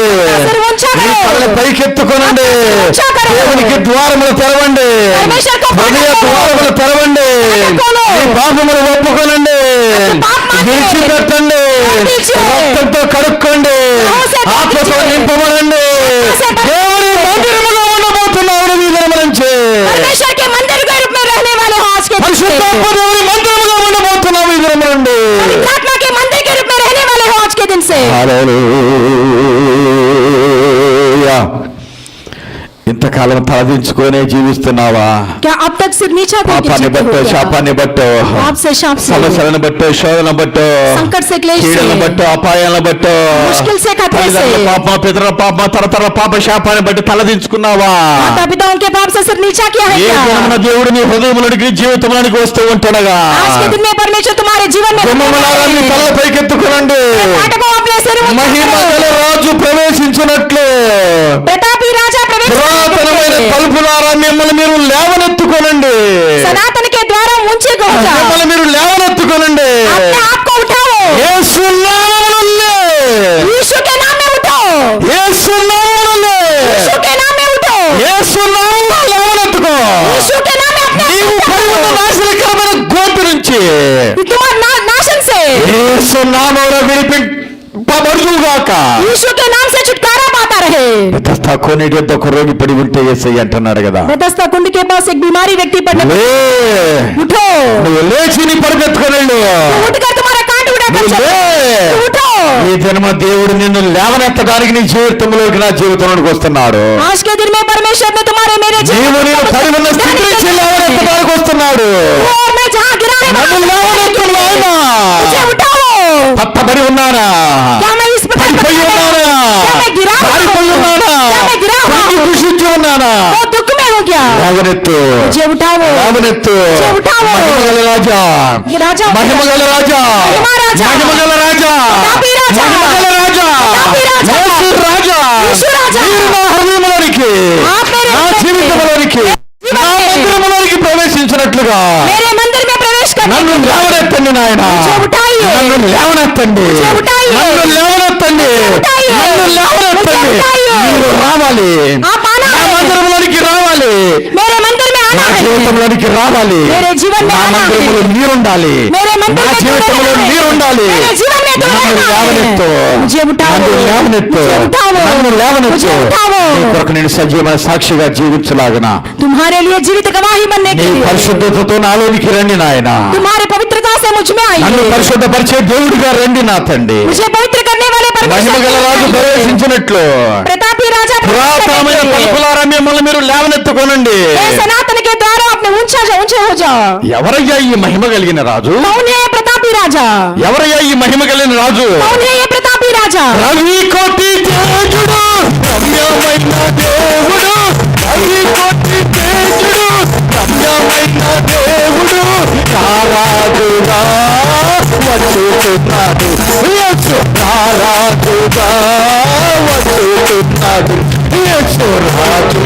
सिर ऊंचा మీ करो, తల పైకెత్తుకొనండి, ऊंचा करो, దేవునికి ద్వారములు తెరవండి, परमेश्वर को హృదయ फाटक खोलो, ద్వారములు తెరవండి, खोलो, మీ పాపములు ఒప్పుకొనండి, पाप मानिए, విడిచిపెట్టండి, दीजिए, రక్తంతో కడుక్కోండి, आत्मा से ఆత్మతో दीजिए, నింపబడండి. आत्मा से भर- దేవుని మందిరములో ఉండబోతున్నాడు ఈ దినము నుంచి. परमेश्वर के मंदिर के रूप में रहने वाले हो आज के दिन से. పరిశుద్ధాత్మ దేవుని మందిరముగా ఉండబోతున్నాము ఈ దినము నుండి. पवित्र आत्मा के मंदिर के रूप में रहने वाले हो आज के दिन से. హల్లెలూయా. ఇంతకాలం తలదించుకునే జీవిస్తున్నావా? क्या अब तक सिर नीचा करके పాపాన్ని जीते हो బట్టో, क्या? శాపాన్ని బట్టో, पाप से शाप से, సమస్యలను బట్టో, శోధన బట్టో, संकट से, क्लेश కీడులను से, బట్టో, అపాయాలను బట్టో, मुश्किल से, खतरे से, తల్లిదండ్రుల పాప, పితరుల పాప, తరతరాల పాప శాపాన్ని బట్టి తలదించుకున్నావా? माता पिताओं के पाप से सिर नीचा किया है ఏ क्या? దినమున దేవుడు నీ హృదయములోనికి, జీవితంలోనికి వస్తూ ఉంటుండగా आज के दिन में परमेश्वर तुम्हारे जीवन में గుమ్మములారా మీ తల పైకెత్తుకునండి, फाटकों अपने सिर ऊंचा మహిమ करो. గల రాజు ప్రవేశించినట్లు प्रतापी राजा प्रवेश పురాతనమైన करते हैं. తలుపులారా మిమ్మల్ని మీరు లేవనెత్తుకోనండి, सनातन के द्वारा ऊंचे को उठाओ, మిమ్మల్ని మీరు లేవనెత్తుకోనండి. अपने आप को उठाओ, యేసు నామములో, यीशु के नाम में उठाओ, యేసు నామములో, यीशु के नाम में उठाओ, యేసు నామములో లేవనెత్తుకో. यीशु के नाम में अपने నీవు పడి ఉన్న నాశనకరమైన గోతి నుంచి तुम्हारे नाशन से, యేసు నామములో విడిపింపబడుగాక. यीशु के नाम से छुटकारा पाता रहे. బెతస్దా కోనేటి వద్ద ఒక రోగి పడి ఉంటే యేసయ్య అంటున్నాడు కదా, बेथेस्दा कुंड के पास एक बीमारी व्यक्ति पड़ने లే, उठो, నువ్వు లేచి నీ పరిగెత్తుకోనండి, उठकर तुम्हारा कांट उठाकर నువ్వు चलो, లే. उठो. ఈ జన్మ దేవుడు నిన్ను లేవనెత్తడానికి నీ జీవితంలోకి, నా జీవితంలోకి వస్తున్నాడు. आज के दिन में परमेश्वर ने तुम्हारे मेरे నీవు నేను పడి ఉన్న స్థితి నుంచి లేవనెత్తడానికి వస్తున్నాడు. और मैं जहाँ गिरा है నన్ను లేవనెత్తు నాయన. मुझे उठाओ. పట్టబడి ఉన్నానా, क्या मैं इस प्रकार పడిపోయి ఉన్నానా, क्या मैं गिरा हुआ పారిపోయి हूँ? ఉన్నానా, क्या मैं गिरा हुआ కృంగి हूँ? కృషించి ఉన్నానా? वो दुख में हूँ क्या? లేవనెత్తు, मुझे उठाओ. లేవనెత్తు. मुझे उठाओ. మహిమగల రాజా, ये राजा మహిమగల రాజా, మహిమ రాజా, మహిమగల రాజా, ప్రతాపి రాజా, మహిమగల రాజా, ప్రతాపి రాజా, యేసు రాజా, యేసు రాజా, మీరు నా హృదయములోనికి, आप मेरे నా हृदय में, జీవితంలోనికి, जीवन నా में, మందిరములోనికి ప్రవేశించినట్లుగా मेरे मंदिर में प्रवेश करने నన్ను లేవనెత్తండి నాయన, मुझे उठाइए. నన్ను లేవనెత్తండి, मुझे उठाइए. నన్ను లేవనెత్తండి, उठाइए. నన్ను లేవనెత్తండి. मुझे उठाइए. మీరు రావాలి, आप आना నా है. మందిరములోనికి రావాలి, मेरे मंदिर में నా आना है. జీవితంలోనికి రావాలి, मेरे जीवन में నా आना మందిరములో है. మీరుండాలి, मेरे मंदिर నా में జీవితంలో रहना है. మీరుండాలి. मेरे जीवन में నన్ను रहना है. లేవనెత్తు, मुझे उठाओ. నన్ను లేవనెత్తు, मुझे उठाओ. నన్ను లేవనెత్తు. मुझे उठाओ. నీ కొరకు నేను సజీవమైన సాక్షిగా జీవించలాగన तुम्हारे लिए जीवित गवाही बनने నీ के लिए పరిశుద్ధతతో నాలోనికి రండి నాయన, तुम्हारे पवित्रता से मुझ में నన్ను आइए. పరిశుద్ధపరిచే దేవుడిగా రండి నా తండ్రి. मुझे पवित्र करने वाले మహిమగల రాజు परमेश्वर ప్రవేశించినట్లు प्रतापी राजा పురాతనమైన తలుపులారా మిమ్మల్ని మీరు లేవనెత్తుకోనండి. सनातन के द्वारा अपने ऊंचे हो जाओ. ఎవరయ్యా ఈ మహిమ కలిగిన రాజు? कौन है ये प्रतापी राजा? ఎవరయ్యా ఈ మహిమ కలిగిన రాజు? कौन है ये प्रतापी राजा? రవి కోటి తేజుడు, రమ్యమైన దేవుడు, రవి కోటి తేజుడు, రమ్యమైన రమ్యమైన దేవుడు రారాజుగా వచ్చుతున్నాడు. యేసు రారాజుగా వచ్చుతున్నాడు. యేసు రాజు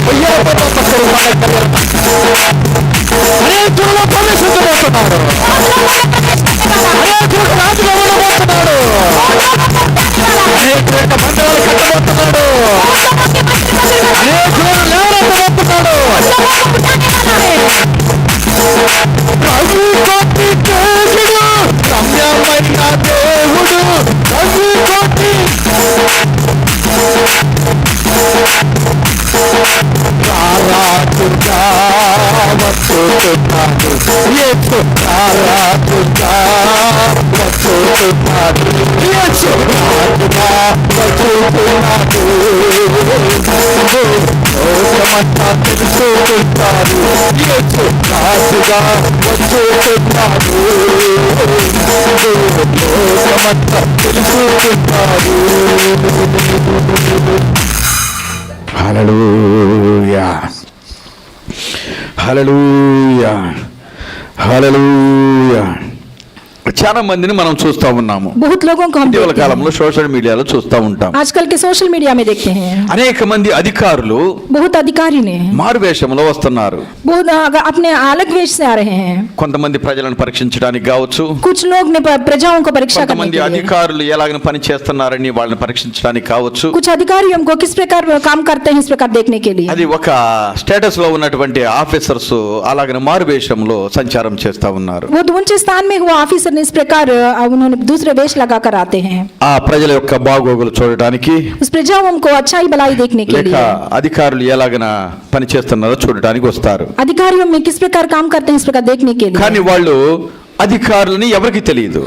అనేకుల్లో ప్రవేశించబోతున్నాడు. అనేకులు రాజుగా ఉండబోతున్నాడు. అనేక మందిరాలు కట్టబోతున్నాడు. అనేకులను లేవనెత్తబోతున్నాడు. ప్రభు కోటి దేవుడు రమ్యమైన దేవుడు ప్రభు కోటి రారాజుగా వచ్చుతున్నాడు. యేసు రారాజుగా వచ్చుతున్నాడు. యేసు రాజుగా వచ్చుతున్నాడు. లోకమంతా తెలుసుకుంటారు. యేసు రాజుగా వచ్చుతున్నాడు. లోకమంతా తెలుసుకుంటారు. హల్లెలూయా, హల్లెలూయా, హల్లెలూయా. చాలా మందిని మనం చూస్తూ ఉన్నాము. बहुत लोगों को हम ఇటీవల देखते కాలంలో हैं। సోషల్ మీడియాలో చూస్తూ ఉంటాం. आजकल के सोशल मीडिया में देखते हैं అనేక మంది అధికారులు बहुत अधिकारी ने మారువేషంలో వస్తున్నారు. बहुत अपने अलग वेश से आ रहे हैं। కొంతమంది ప్రజలను పరీక్షించడానికి కావచ్చు, कुछ लोग ने प्रजाओं को परीक्षा करने కొంతమంది के लिए, అధికారులు ఎలాగ పని చేస్తున్నారని వాళ్ళని పరీక్షించడానికి కావచ్చు. कुछ अधिकारी हमको किस प्रकार काम करते हैं इस प्रकार देखने के लिए। అది ఒక స్టేటస్ లో ఉన్నటువంటి ఆఫీసర్స్ అలాగనే మారువేషంలో సంచారం చేస్తా ఉన్నారు. वो ऊंचे स्थान में हुआ ऑफिसर ने इस प्रकार उन्होंने दूसरे वेश लगा कर आते हैं ఆ ప్రజల యొక్క బాగోగులు చూడటానికి, उस प्रजाओं को अच्छाई भलाई देखने के లేక लिए, అధికారులు ఎలాగన పని చేస్తున్నారో చూడటానికి వస్తారు. अधिकारियों में किस प्रकार काम करते हैं इस प्रकार देखने के కానీ लिए। వాళ్ళు అధికారులని ఎవరికి తెలియదు.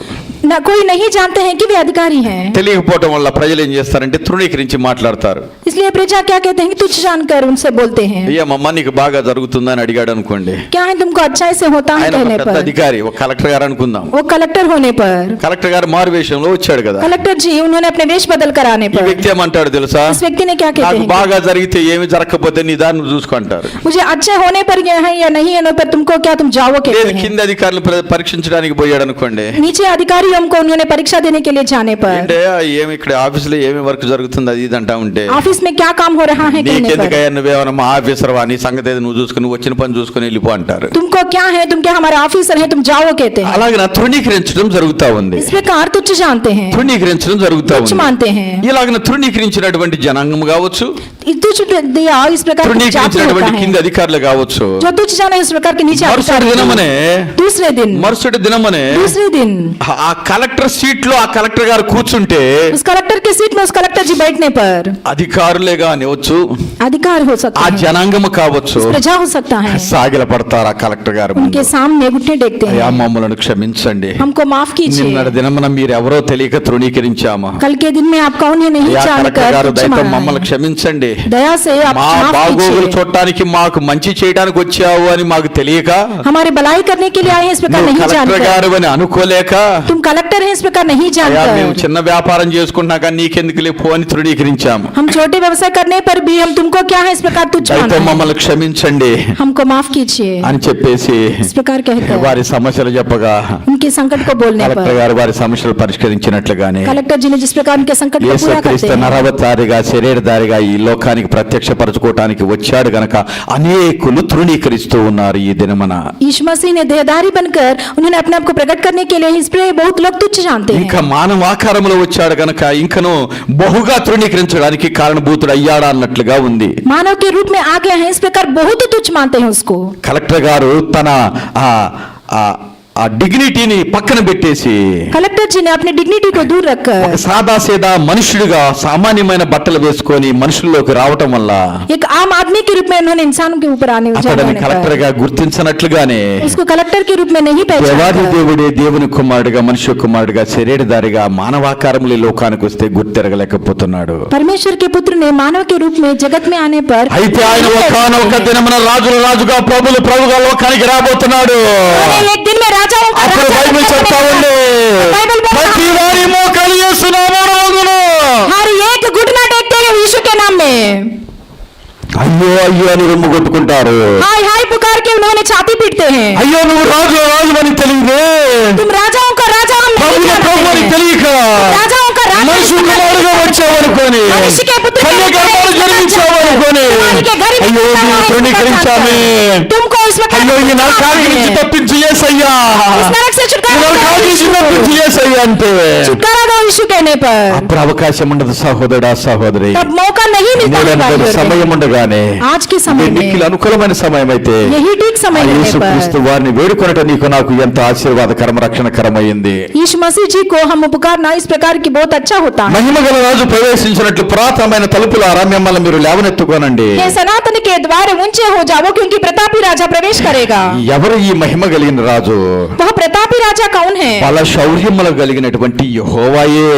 न कोई नहीं जानते हैं कि वे अधिकारी हैं, తెలియకపోవడం వల్ల ప్రజలు ఏం చేస్తారంటే తృణీకరించి మాట్లాడతారు. इसलिए प्रजा क्या कहते हैं कि तुच्छ जानकर उनसे बोलते हैं। ఏమమ్మా నీకు బాగా జరుగుతుందని అడిగాడు అనుకోండి, क्या है तुमको अच्छाई से होता है ఆయన ఒక कहने పెద్ద पर, అధికారి, ఒక కలెక్టర్ గారు అనుకుందాం. वो कलेक्टर होने पर, కలెక్టర్ గారు మారువేషంలో వచ్చాడు కదా. कलेक्टर जी उन्होंने अपने वेश बदल कर आने ఈ पर వ్యక్తి ఏమంటాడు తెలుసా? इस व्यक्ति ने क्या कहते నాకు हैं బాగా జరిగితే ఏమి జరగకపోతే నీ దాన్ని చూసుకుంటారు. मुझे अच्छे होने पर यह है या नहीं होने पर तुमको क्या तुम जाओ कहते లేదు हैं। కింద అధికారులు పరీక్షించడానికి పోయాడు అనుకోండి, नीचे अधिकारी हमको उन्होंने परीक्षा देने के लिए जाने पर, అంటే ఏమి ఇక్కడ ఆఫీసులో ఏమి వర్క్ జరుగుతుంది అది ఇది అంటా ఉంటే, ऑफिस में क्या काम हो रहा है कहने पर, నీకెందుకయ్యా నువ్వేమన్నా మా ఆఫీసర్ వా, నీ సంగతి ఏదో నువ్వు చూసుకుని వచ్చిన పని చూసుకుని వెళ్ళిపో అంటారు. तुमको क्या है, तुम क्या हमारे ऑफिसर है, तुम जाओ कहते हैं। అలాగే నా తృణీకరించడం జరుగుతా ఉంది. इस प्रकार तुच्छ जानते हैं, తృణీకరించడం జరుగుతా तुच्छ ఉంది. मानते हैं। ఇలాగ తృణీకరించినటువంటి జనాంగం కావచ్చు, तुच्छ दिया इस प्रकार की जाति होता తృణీకరించినటువంటి है। కింద అధికారులు కావచ్చు. जो तुच्छ जाने इस प्रकार के नीचे మరుసటి अधिकारी, దినమనే दूसरे दिन दूसरे दिन ఆ కలెక్టర్ సీట్ లో ఆ కలెక్టర్ గారు కూర్చుంటే उस कलेक्टर के सीट में उस कलेक्टर जी बैठने पर అధికారులే కానివచ్చు, अधिकार हो ఆ सकता है, జనాంగము కావచ్చు, प्रजा हो सकता है, సాగిల పడతారు ఆ కలెక్టర్ గారు ముందు. उनके सामने घुटने टेकते అయ్యా हैं, మమ్మల్ని క్షమించండి, हमको माफ कीजिए, నిన్నటి దినమున మీరు ఎవరో తెలియక తృణీకరించామా, कल के दिन में आप कौन है नहीं అయ్యా కలెక్టర్ जानकर గారు तुच्छ దయతో माना మమ్మల్ని है। క్షమించండి, दया से आप మా माफ బాగోగులు कीजिए, చూడటానికి మాకు మంచి చేయడానికి వచ్చావు అని మాకు తెలియక, हमारे भलाई करने के लिए आए हैं इस प्रकार నువ్వు नहीं కలెక్టర్ जानकर, గారు అని అనుకోలేక, तुम कलेक्टर हैं इस प्रकार नहीं అయ్యా మేము जानकर, చిన్న వ్యాపారం చేసుకుంటున్నా కానీ నీకెందుకు లేపు అని తృణీకరించాము, हम छोटे व्यवसाय करने पर भी हम तुमको क्या है इस प्रकार तुच्छ దయతో माना है। మమ్మల్ని క్షమించండి हमको माफ कीजिए అని చెప్పేసి इस प्रकार कहकर వారి సమస్యలు చెప్పగా उनके संकट को बोलने కలెక్టర్ पर గారు వారి సమస్యలు పరిష్కరించినట్లుగానే कलेक्टर जी ने जिस प्रकार उनके संकट को पूरा करते యేసుక్రీస్తు हैं, నరవతారిగా శరీరధారిగా ఈ లోకానికి ప్రత్యక్షపరచుకోవటానికి వచ్చాడు గనక అనేకులు తృణీకరిస్తూ ఉన్నారు ఈ దినమన. यीशु मसीह ने देहधारी बनकर उन्होंने अपने आप को प्रकट करने के लिए इस पर बहुत लोग तुच्छ जानते ఇంకా हैं। మానవాకారంలో వచ్చాడు గనక ఇంకను బహుగా తృణీకరించడానికి కారణభూతుడు అయ్యాడా అన్నట్లుగా ఉంది. मानव के रूप में आ गया है इस प्रकार बहुत तुच्छ मानते हैं उसको। కలెక్టర్ గారు తన ఆ ఆ ఆ డిగ్నిటీని పక్కన పెట్టేసి कलेक्टर जी ने अपनी डिग्निटी को दूर ఒక रखकर సాదాసీదా మనుషుడిగా సామాన్యమైన బట్టలు వేసుకొని మనుషుల్లోకి రావటం వల్ల एक आम आदमी के रूप में उन्होंने इंसानों के ऊपर आने అతడిని जाने కలెక్టర్ पर గా గుర్తించనట్లుగానే उसको कलेक्टर के रूप में नहीं దేవాది पहचाना। దేవుడే దేవుని కుమారుడిగా మనుష్య కుమారుడిగా శరీరధారిగా మానవాకారంలో ఈ లోకానికి వస్తే గుర్తిరగలేకపోతున్నాడు. परमेश्वर के पुत्र ने मानव के रूप में जगत में आने पर అయితే ఆయన ఒకానొక దినమున రాజుల రాజుగా ప్రభుల ప్రభుగా లోకానికి రాబోతున్నాడు. उन्होंने एक दिन में राजाओं का అప్పుడు राजा బైబిల్ చెప్తా ఉంది, బైబిల్ बोलता है, ప్రతి వారి మోకాలు యేసు నామమున వంగును. हर एक घुटना टेकते हैं यीशु के नाम में, అయ్యో అయ్యో అని రొమ్ము కొట్టుకుంటారు. हाय हाय पुकार प्रकार के उन्होंने छाती पीटते हैं। అయ్యో నువ్వు రాజు అని తెలియదే, तुम राजाओं का राजा हम नहीं ప్రభువు जानते ప్రభు అని हैं। తెలియక राजाओं का राजा మనిషి కుమారుడుగా వచ్చావనుకొని, మనిషి के पुत्र కన్య గర్భాలు జన్మించావనుకొని, అయ్యో నీవు తృణీకరించామే, तुमको इस वक्त అయ్యో ఈ నరకానికి నుంచి తప్పించి యేసయ్యా, इस नरक से ఈ छुटकारा నరకానికి నుంచి తప్పించి యేసయ్యా అంటే छुटकारा दो यीशु कहने पर అప్పుడు అవకాశం ఉండదు సహోదరుడా సహోదరి. तब मौका नहीं मिलता है నేనంటే भाइयों సమయం ఉండగానే, आज के समय में నీకు అనుకూలమైన సమయం అయితే यही ठीक समय मिलने యేసుక్రీస్తు पर వారిని వేడుకొనట నీకు నాకు ఎంత ఆశీర్వాదకరం రక్షణకరమైంది. यीशु मसीह जी को हम पुकारना इस प्रकार की बहुत अच्छा होता है। మహిమ గల రాజు ప్రవేశించినట్లు పురాతనమైన తలుపులారా మిమ్మల్ని మీరు లేవనెత్తుకోనండి. हे सनातन के द्वार ऊंचे हो जाओ क्योंकि प्रतापी राजा प्रवेश करेगा। ఎవరు ఈ మహిమ కలిగిన రాజు? वह प्रतापी राजा कौन है? బల శౌర్యములు కలిగినటువంటి యెహోవాయే,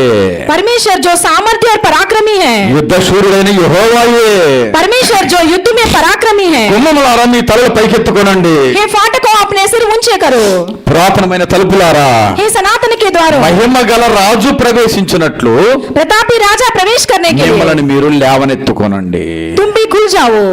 परमेश्वर जो सामर्थ्य और पराक्रमी है, యుద్ధ శూరుడైన యెహోవాయే. परमेश्वर जो युद्ध में पराक्रमी है। గుమ్మములారా మీ తలలు పైకెత్తుకోనండి, हे फाटकों अपने सिर ऊंचे करो, పురాతనమైన తలుపులారా हे सनातन के द्वारों మహిమ గల రాజు ప్రవేశించినట్లు प्रतापी राजा प्रवेश करने के लिए మిమ్మల్ని మీరు లేవనెత్తుకోనండి. तुम भी खुल जाओ।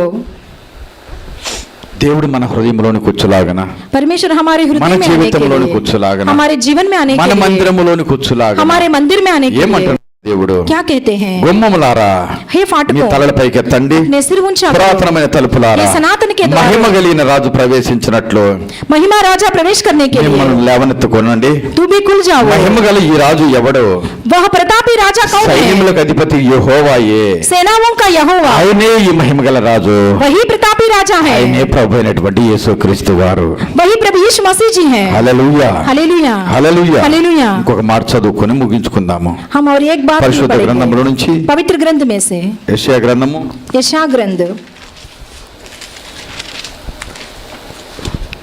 దేవుడు మన హృదయంలోని కూర్చులాగన, परमेश्वर हमारे మన हृदय में आने के జీవితంలోని लिए, కూర్చులాగన, हमारे जीवन में आने మన के लिए, మందిరములోని కూర్చులాగన हमारे मंदिर में आने के लिए ఏమంటాడు దేవుడు? क्या कहते हैं? గుమ్మములారా हे మీ फाटकों తలల పైకెత్తండి, अपने सिर ऊंचा करो, పురాతనమైన తలుపులారా हे सनातन के द्वार మహిమ కలిగిన రాజు ప్రవేశించినట్లు महिमा राजा प्रवेश करने के लिए మిమ్మల్ని లేవనెత్తుకోనండి. तू भी खुल जाओ। మహిమ గల ఈ రాజు ఎవడు? वह प्रतापी राजा कौन है? సైన్యములకు అధిపతి యెహోవాయే, सेनाओं का यहोवा ఆయనే ఈ మహిమ గల రాజు, वही प्रतापी राजा है, ఆయనే ప్రభు అయినటువంటి యేసుక్రీస్తు వారు. वही प्रभु यीशु मसीह जी हैं। హల్లెలూయా, हालेलुया హల్లెలూయా. हालेलुया। ఇంకొక మాట చదువుకొని ముగించుకుందాము. हम और एक बात भी పరిశుద్ధ पढ़ेंगे। గ్రంథంలో నుంచి पवित्र ग्रंथ में से యెషయా గ్రంథము यशायाह ग्रंथ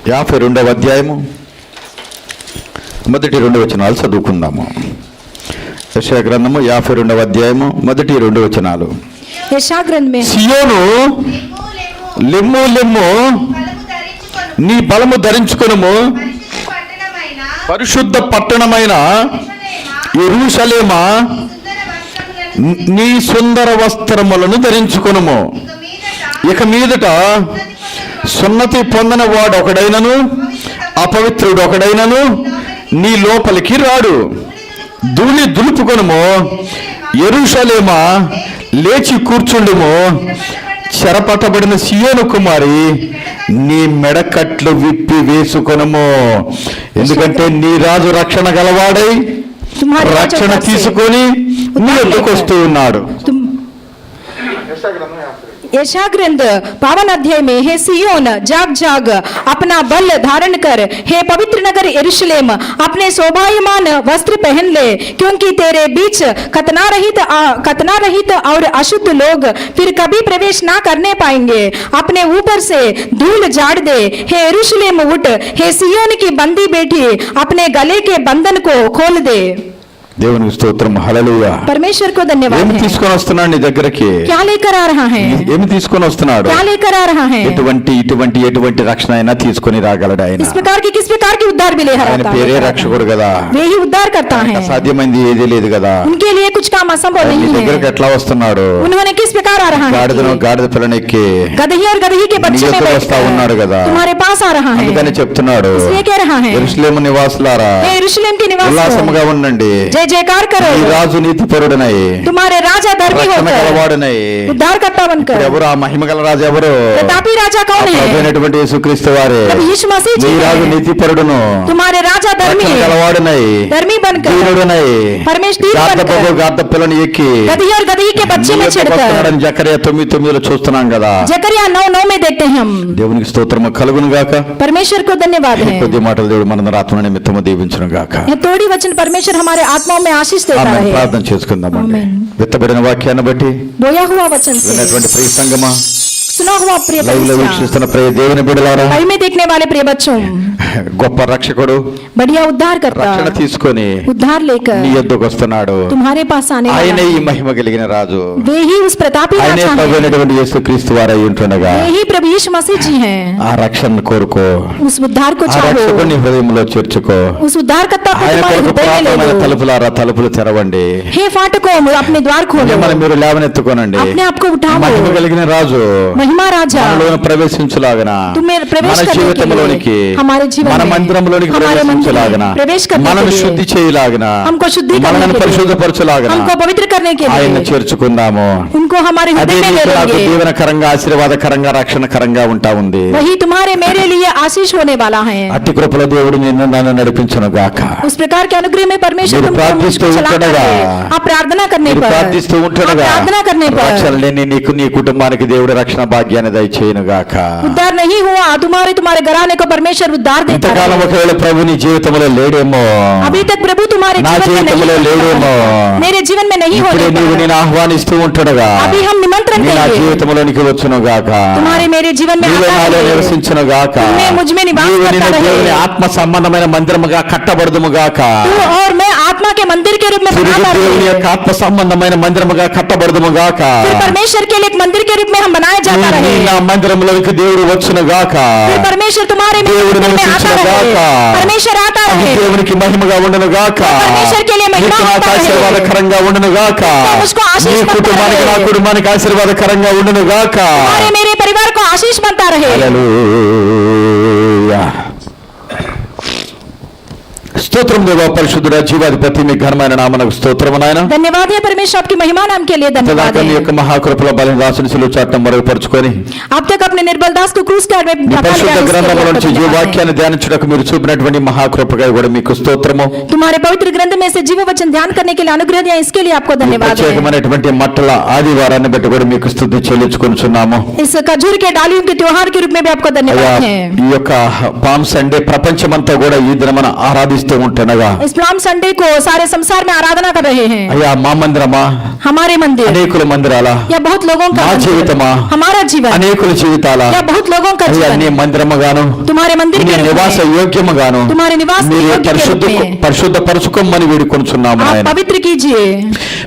52వ అధ్యాయము మొదటి 2 వచనాలు చదువుకుందాము. యెషయా గ్రంథము 52వ అధ్యాయము మొదటి 2 వచనాలు. यशायाह ग्रंथ में సియోను లెమ్ము లెమ్ము, నీ బలము ధరించుకొనుము, పరిశుద్ధ పట్టణమైన యెరూషలేమా నీ సుందర వస్త్రములను ధరించుకొనుము. ఇక మీదట సున్నతి పొందిన వాడు ఒకడైనను అపవిత్రుడు ఒకడైనను నీ లోపలికి రాడు. ధూళి దులుపుకొనుము, యెరూషలేమా లేచి కూర్చుండుము, చెరపట్టబడిన సియోను కుమారి నీ మెడకట్లు విప్పి వేసుకొనుము. ఎందుకంటే నీ రాజు రక్షణ గలవాడై तुम्हारे రక్షణ తీసుకొని నీ వద్దకు వస్తూ ఉన్నాడు. यशायाह ग्रंथ 52 अध्याय में हे सियोन जाग जाग अपना बल धारण कर, हे पवित्र नगर यरूशलेम अपने शोभायमान वस्त्र पहन ले, क्योंकि तेरे बीच खतना रहित और अशुद्ध लोग फिर कभी प्रवेश ना करने पाएंगे। अपने ऊपर से धूल झाड़ दे, हे यरूशलेम उठ, हे सियोन की बंदी बेटी अपने गले के बंधन को खोल दे। దేవునికి స్తోత్రం, హల్లెలూయా. परमेश्वर को धन्यवाद ఏమి है। తీసుకొని వస్తున్నాడు నీ దగ్గరికి? क्या लेकर आ रहा है? ఏమి తీసుకొని వస్తున్నాడు? क्या लेकर आ रहा है? ఎటువంటి రక్షణ అయినా తీసుకొని రాగలడు ఆయన. किस प्रकार की उद्धार भी ले ఆయన आता పేరే है। రక్షకుడు కదా, वे ही उद्धार करता है, అసాధ్యమైంది ఏదీ లేదు కదా. उनके लिए कुछ काम असंभव నీ नहीं దగ్గరికి है। ఎట్లా వస్తున్నాడు? उन्होंने किस प्रकार आ रहा है? గాడిద పిల్లనెక్కి गदही और गदही के నీ बच्चे में ఎదురు వస్తా ఉన్నాడు बैठकर కదా. तुम्हारे पास आ रहा है, అందుకని చెప్తున్నాడు, इसलिए कह रहा है, యెరూషలేము నివాసులారా हे यरूशलेम के निवासियों ఉల్లాసముగా ఉండండి, जय जयकार करो, ఈ రాజు నీతిపరుడనై तुम्हारे राजा धर्मी రక్షణ होकर గలవాడనై. उद्धारकर्ता बनकर। ఎవరు ఆ మహిమ గల రాజు? ఎవరు? प्रतापी राजा कौन है? ప్రభువైనటువంటి యేసుక్రీస్తు వారే. प्रभु यीशु मसीह जी నీ రాజు है। నీతిపరుడును, तुम्हारे राजा धर्मी రక్షణ గలవాడనై, धर्मी बनकर దీనుడునై, परमेश्वर గాడిద పిల్లని ఎక్కి गदही और गदही के बच्चे నీ में యొద్దకు छिड़कर వస్తున్నాడని జకర్యా 9:9 చూస్తున్నాం కదా. जकरिया 9:9 में देखते हैं हम। దేవునికి స్తోత్రము కలుగును గాక. परमेश्वर को धन्यवाद है। కొద్ది మాటలు దేవుడు మన ఆత్మ నిమిత్తము దీవించును గాక. ये थोड़ी वचन परमेश्वर हमारे आत्माओं में आशीष देता ఆమేన్. है। ప్రార్థన చేసుకుందామండి. ఆమేన్. విత్తబడిన వాక్యాన్ని బట్టి बोया हुआ वचन से విన్నటువంటి ప్రియ సంగమా, सुना हुआ प्रिय లైవ్ లో बच्चों, వీక్షిస్తున్న ప్రియ దేవుని బిడ్డలారా, लाइव में देखने वाले प्रिय बच्चों, గొప్ప రక్షకుడు बढ़िया उद्धार రక్షణ करता తీసుకొని उद्धार लेकर నీ యొద్దకు వస్తున్నాడు. तुम्हारे पास आने ఆయనే वाला ఈ మహిమ కలిగిన రాజు, वे ही उस प्रतापी ఆయనే राजा हैं, ప్రభువైనటువంటి యేసుక్రీస్తు వారై ఉంటుండగా वे ही प्रभु यीशु मसीह जी हैं। ఆ రక్షణ కోరుకో, उस उद्धार को ఆ चाहो, రక్షకుని హృదయంలో చేర్చుకో. उस उद्धारकर्ता को ఆయన तुम्हारे కొరకు हृदय में ले పురాతనమైన लो। తలుపులారా తలుపులు తెరవండి. हे फाटकों अपने द्वार खोलो, మిమ్మల్ని మీరు లేవనెత్తుకోనండి. अपने आप को उठाओ। మహిమ కలిగిన రాజు महिमा राजा మనలోన ప్రవేశించులాగన तुम्हें प्रवेश మన करने के జీవితంలోనికి लिए हमारे जीवन మన में మందిరంలోనికి हमारे मंदिर ప్రవేశించులాగన में प्रवेश करने के మనల్ని लिए శుద్ధి చేయలాగన हमको शुद्धि करने మనల్ని के लिए పరిశుద్ధపరచులాగన हमको पवित्र करने के ఆయన్ని लिए చేర్చుకుందాము उनको हमारे అదే हृदय में ले నీకు నాకు लेंगे దీవెనకరంగా ఆశీర్వాదకరంగా రక్షణకరంగా ఉంటా ఉంది वही तुम्हारे मेरे लिए आशीष होने वाला है అట్టి కృపలో దేవుడు నిన్ను నన్ను నడిపించును గాక उस प्रकार के अनुग्रह में परमेश्वर మీరు तुमको ప్రార్థిస్తూ मुझको चलाता ఉంటుండగా, है। आप प्रार्थना करने మీరు पर ప్రార్థిస్తూ आप ఉంటుండగా प्रार्थना करने पर రక్షణ లేని నీకు నీ కుటుంబానికి దేవుడు రక్షణ భాగ్యాన్ని దయచేయును గాక उद्धार नहीं हुआ तुम्हारे घराने को परमेश्वर उद्धार देता ఇంతకాలం है। ఒకవేళ ప్రభు నీ జీవితంలో లేడేమో अभी तक प्रभु तुम्हारे నా जीवन में జీవితంలో नहीं లేడేమో होता। मेरे जीवन में नहीं ఇప్పుడే होने నీవు पर నేను ఆహ్వానిస్తూ ఉంటుండగా अभी हम निमंत्रण నీ నా देंगे జీవితంలోనికి వచ్చును గాక तुम्हारे मेरे जीवन में నీవు आता నాలో है। నివసించును గాక तुमने मुझ में निवास నీవు करता నిన్ను रहे। దేవుని ఆత్మ సంబంధమైన మందిరముగా కట్టబడదుము గాక तू और मैं आत्मा के मंदिर के रूप में తిరిగి बनाता దేవుని रहे। యొక్క ఆత్మ సంబంధమైన మందిరముగా కట్టబడదుము గాక फिर परमेश्वर के लिए एक मंदिर के रूप में हम बनाया जाता నీ रहे। నా మందిరంలోనికి దేవుడు వచ్చును గాక फिर परमेश्वर तुम्हारे దేవుడు मंदिर में आता నివసించును रहे। గాక परमेश्वर आता అది रहे। దేవునికి మహిమగా ఉండును గాక परमेश्वर के लिए महिमा నీకు నాకు होता रहे। ఆశీర్వాదకరంగా ఉండును గాక तो मुझको आशीष నీ बनता కుటుంబానికి నా रहे। కుటుంబానికి ఆశీర్వాదకరంగా ఉండును గాక तुम्हारे मेरे परिवार को आशीष बनता रहे। హల్లెలూయా స్తోత్రం దేవా పరిశుద్ధుడా జీవాధిపతి మీ ఘనమైన నామనకు స్తోత్రము నాయన धन्यवाद है परमेश्वर आपकी महिमा नाम के लिए धन्यवाद ఇంతదాకా నీ है। యొక్క మహాకృపలో బలిని రాసిన శిలువ చాటం మరుగుపరుచుకొని अब तक अपने निर्बल दास को क्रूस कार्ड में నీ ढका పరిశుద్ధ लिया, उसके लिए గ్రంథముల आपको నుంచి ఈ धन्यवाद है। వాక్యాన్ని ధ్యానించుటకు మీరు చూపినటువంటి మహాకృపగా కూడా మీకు స్తోత్రము तुम्हारे पवित्र ग्रंथ में से जीव वचन ध्यान करने के लिए अनुग्रह दिया, इसके लिए आपको ఈ धन्यवाद है। ప్రత్యేకమైనటువంటి మట్టల ఆదివారాన్ని బట్టి కూడా మీకు స్తుతి చెల్లించుకొనుచున్నాము इस खजूर के डालियों के त्योहार के रूप में भी आपको అయ్యా धन्यवाद है। ఈ యొక్క పామ్ సండే ప్రపంచమంతా కూడా ఈ దినమున ఆరాధిస్తూ ఉంటుండగా इस प्लाम संडे को सारे संसार में आराधना कर रहे हैं। అయ్యా మా మందిరమా हमारे मंदिर అనేకుల మందిరాల या बहुत लोगों का మా मंदिर, జీవితమా हमारा जीवन అనేకుల జీవితాల या बहुत लोगों का అయ్యా నీ जीवन మందిరముగాను तुम्हारे मंदिर నీ के रूप నివాస में, యోగ్యముగాను तुम्हारे निवास के మీరు योग्य के रूप में పరిశుద్ధపరచుకోమని వేడుకొనుచున్నాము आप నాయన पवित्र कीजिए।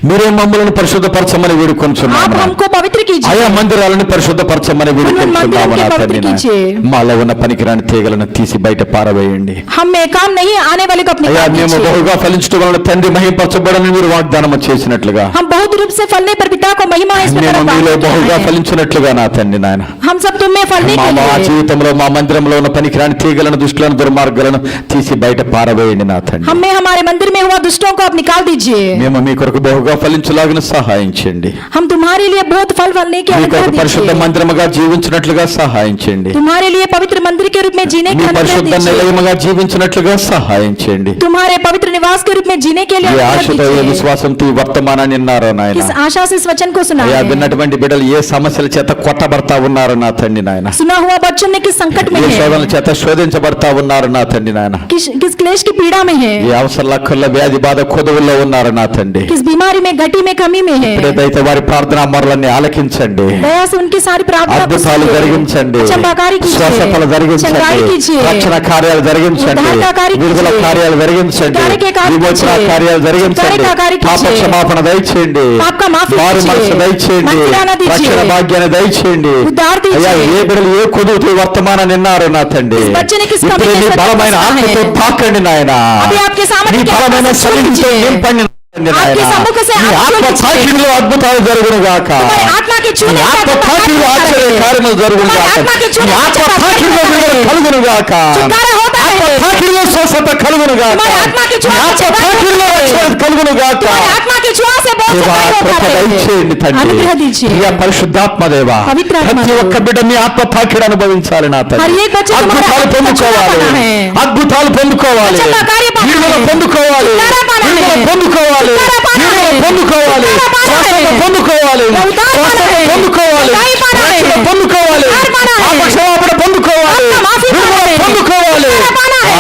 మీరే మమ్మల్ని పరిశుద్ధపరచమని आप వేడుకొనుచున్నాము నాయన. हमको पवित्र कीजिए। ఆయా మందిరాలను పరిశుద్ధపరచమని వేడుకొనుచున్నాము నా పవిత్ర తండ్రి నాయన. कीजिए। మాలో ఉన్న పనికిరాని తీగలను తీసి బయట పారవేయండి हम में काम नहीं आने वाले को अपने అయ్యా काम మేము दीजिए। బహుగా ఫలించడం వలన తండ్రి మహింపరచబడని మీరు వాగ్దానం చేసినట్లుగా हम बहुत रूप से फलने पर पिता को महिमा इस మేము प्रकार మీలో प्राप्त బహుగా करते हैं। ఫలించినట్లుగా నా తండ్రి నాయన हम सब तुम में फलने మా के మా लिए జీవితంలో మా మందిరంలో ఉన్న పనికిరాని తీగలను దుష్టులను దుర్మార్గాలను తీసి బయట పారవేయండి నా తండ్రి हमें हमारे मंदिर में हुआ दुष्टों को आप निकाल दीजिए। మేము మీ కొరకు బహుగా ఫలించలాగిన సహాయం చేయండి हम तुम्हारे लिए बहुत फल फलने की మీ अनुग्रह కొరకు పరిశుద్ధ दीजिए। మందిరముగా జీవించినట్లుగా సహాయం చేయండి तुम्हारे लिए पवित्र मंदिर के रूप में जीने మీ की अनुग्रह పరిశుద్ధ दीजिए। నిలయముగా జీవించినట్లుగా సహాయం చేయండి तुम्हारे पवित्र निवास के रूप में जीने के लिए ఏ अनुग्रह ఆశతో ఏ दीजिए। విశ్వాసంతో ఈ వర్తమానాన్ని విన్నారో నాయన किस आशा से इस वचन को सुना అయ్యా है। విన్నటువంటి బిడ్డలు ఏ సమస్యల చేత కొట్టబడతా ఉన్నారో నా తండ్రి నాయన सुना हुआ बच्चों ने किस संकट में ఏ है, శోధనల చేత శోధించబడతా ఉన్నారు నా తండ్రి నాయన किस क्लेश की पीड़ा में है, ఏ అవసర లక్కల్లో వ్యాధి బాధ కొదువుల్లో ఉన్నారు నా తండ్రి किस बीमारी में घटी में कमी में है। ఎప్పుడైతే వారి ప్రార్థనా మొరలన్నీ ఆలకించండి दया से उनकी सारी प्रार्थना को అద్భుతాలు सुनिए। జరిగించండి चमत्कारी कीजिए। స్వస్థతలు జరిగించండి चंगाई कीजिए। రక్షణ కార్యాలు జరిగించండి उद्धार का कार्य విడుదల कीजिए। కార్యాలు జరిగించండి छुटकारे के कार्य విమోచన कीजिए। కార్యాలు జరిగించండి छुटकारे का कार्य పాప कीजिए। క్షమాపణ దయచేయండి पाप का माफी వారు कीजिए। మనసు దయచేయండి मंदिराना दीजिए। రక్షణ భాగ్యాన్ని దయచేయండి उद्धार दीजिए। అయ్యా ఏ బిడ్డలు ఏ కొదువుతూ వర్తమానం విన్నారు నా తండ్రి इस बच्चे ने किस कमी ఇప్పుడే के నీ साथ బలమైన फंसा है। ఆత్మతో తాకండి నాయన अभी आपके सामर्थ्य నీ के బలమైన आत्मा से శక్తితో छू लीजिए। నింపండి నాయనా. आपके सम्मुख से నీ आप ఆత్మ छू लीजिए। తాకిడిలో అద్భుతాలు జరుగును గాక तुम्हारी आत्मा के నీ छूने से ఆత్మ अद्भुत తాకిడిలో कार्य ఆశ్చర్య होता है। కార్యములు జరుగును तुम्हारी గాక आत्मा के छूने నీ से ఆత్మ अद्भुत తాకిడిలో कार्य విడుదల होता है। కలుగును గాక छुटकारा होता है। ఆత్మ తాకిడిలో స్వస్థత కలుగును గాక तुम्हारी आत्मा के छुआ నీ से ఆత్మ छुटकारा తాకిడిలో होता है। రక్షణ కలుగును గాక तुम्हारी आत्मा के छुआ से बहुत దేవా, सफाई होता కృప है। దయచేయండి తండ్రి अनुग्रह दीजिए। ప్రియ పరిశుద్ధాత్మ దేవా పవిత్ర ఆత్మ ప్రతి ఒక్క బిడ్డ మీ ఆత్మ తాకిడి అనుభవించాలి నా हर తండ్రి एक बच्चे तुम्हारा అద్భుతాలు आत्मा పొందుకోవాలి छुआ है। అద్భుతాలు పొందుకోవాలి अच्छा, कार्य पाना విడుదల है। పొందుకోవాలి छुटकारा पाना है। విడుదల పొందుకోవాలి छुटकारा पाना है। విడుదల పొందుకోవాలి छुटकारा पाना है। స్వస్థత పొందుకోవాలి उद्धार पाना స్వస్థత है। పొందుకోవాలి उद्धार पाना है। రక్షణ పొందుకోవాలి उद्धार पाना है। పాప క్షమాపణ పొందుకోవాలి आत्मा माफी पाना విడుదల है। పొందుకోవాలి उद्धार पाना है।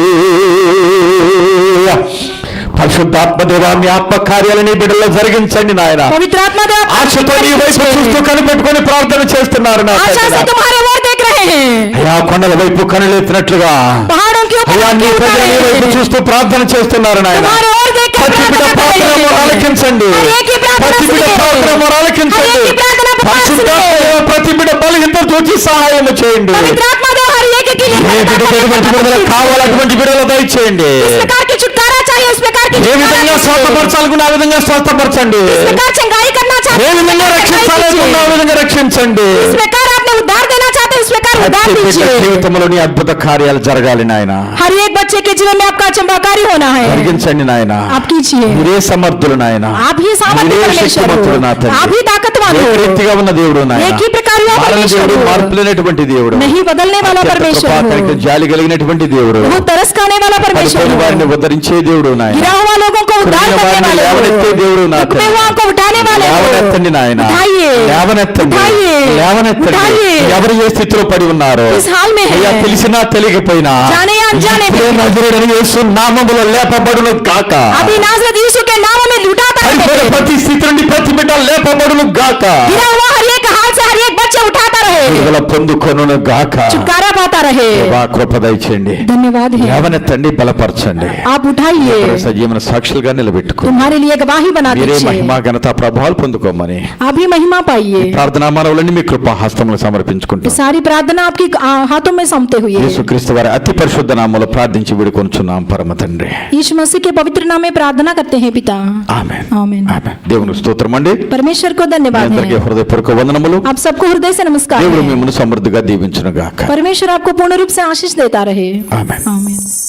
హల్లెలూయా పరిశుద్ధాత్మ దేవా మీ ఆత్మ కార్యాలని బిడ్డల్లో జరిగించండి నాయన पवित्र आत्मा देव ఆశతో నీ వైపు చూస్తూ కనిపెట్టుకొని ప్రార్థన చేస్తున్నారు నా आशा से తండ్రి. तुम्हारे ओर देख रहे हैं। అయ్యా కొండల వైపు కనులెత్తినట్లుగా पहाड़ों के ऊपर అయ్యా నీ उठ ప్రజలు నీ रहे వైపు हैं। చూస్తూ ప్రార్థన చేస్తున్నారు నాయన तुम्हारे ओर देख कर ప్రతి బిడ్డ प्रार्थना कर ప్రార్థన रहे हैं। ఆలకించండి हर एक की प्रार्थना ప్రతి బిడ్డ सुनिए। ప్రార్థన ఆలకించండి हर एक की प्रार्थना पुकार పరిశుద్ధాత్మ सुनिए। దేవ, ప్రతి బిడ్డ బలహీనత చూచి సహాయం చేయండి पवित्र आत्मा देव हर एक के लिए ఏ బిడ్డకు ఎటువంటి విడుదల కావాలి అటువంటి విడుదల దయచేయండి इस प्रकार की छुटकारा चाहिए, उस प्रकार की ఏ छुटकारा విధంగా दीजिए। స్వస్థపరచాలనుకున్న ఆ విధంగా స్వస్థపరచండి इस प्रकार चंगाई करना ఏ ఏ విధంగా రక్షించాలనుకున్నా ఆ విధంగా రక్షించండి. इस प्रकार आपने उद्धार देना चाहते हैं, इस प्रकार उद्धार ప్రతి బిడ్డ दीजिए. జీవితంలోని అద్భుత కార్యాలు జరగాలి నాయన. हर एक बच्चे के जीवन में आपका चमत्कारी होना है. జరిగించండి నాయన. आप कीजिए. మీరే సమర్థులు నాయన. आप ही सामर्थ्य మీరే परमेश्वर శక్తిమంతుడు నా हो. తండ్రి. आप ही ताकतवान हो. ఏకరీతిగా ఉన్న దేవుడు నాయన. एक ही प्रकार हुआ మారని परमेश्वर దేవుడు, हो. మార్పు లేనటువంటి దేవుడు, नहीं बदलने वाला అత్యంత परमेश्वर కృపా, हो. కనికరం, జాలి కలిగినటువంటి దేవుడు, वो तरस खाने वाला परमेश्वर పడిపోయిన हो. వారిని ఉద్ధరించే దేవుడు నాయన. गिरा हुआ लोगों को उद्धार కృంగిన करने వారిని वाले లేవనెత్తే దేవుడు हो. నా दुख में తండ్రి. हुआ को उठाने वाले हो. లేవనెత్తండి నాయన. उठाइए. లేవనెత్తండి. ఉఠాయే. లేవనెత్తండి. ఉఠాయే. ఎవరు ఏ స్థితిలో పడి ఉన్నారో, इस हाल में అయ్యా है. తెలిసినా తెలియకపోయినా जाने या अनजाने में. ఇప్పుడే నజరేయుడైన యేసు నామములో లేపబడును గాక. अभी नाज़रेत यीशु के नाम में लुटाता పడిపోయిన रहे. ప్రతి స్థితి నుండి ప్రతి బిడ్డ లేపబడును గాక. गिरा हुआ हर एक हाल से हर एक बच्चे उठाता रहे. విడుదల పొందుకొనును గాక. छुटकारा पाता रहे. దేవా కృప దయచేయండి. धन्यवाद है. లేవనెత్తండి, బలపరచండి. आप उठाइए. సజీవన సాక్షులుగా నిలబెట్టుకో. तुम्हारे लिए गवाही बना మీరే दीजिए. మహిమ ఘనత ప్రభావాలు పొందుకోమని आप ही महिमा पाइए. ప్రార్థనా మానవులన్నీ మీ కృపా హస్తములు సమర్పించుకుంటాం. ये सारी प्रार्थना आपकी हाथों में सौंपते हुए యేసుక్రీస్తు వారి అతి పరిశుద్ధ నామములో ప్రార్థించి వేడుకొనుచున్నాం పరమ తండ్రి. यीशु मसीह के पवित्र नाम में प्रार्थना करते हैं पिता. ఆమేన్. आमीन. ఆమేన్. దేవునికి స్తోత్రం అండి. परमेश्वर को धन्यवाद అందరికీ है. హృదయపూర్వక వందనములు. आप सबको हृदय से नमस्कार దేవుడు है. మిమ్మల్ని సమృద్ధిగా దీవించును గాక. परमेश्वर आपको पूर्ण रूप से आशीष देता रहे. ఆమేన్. आमीन.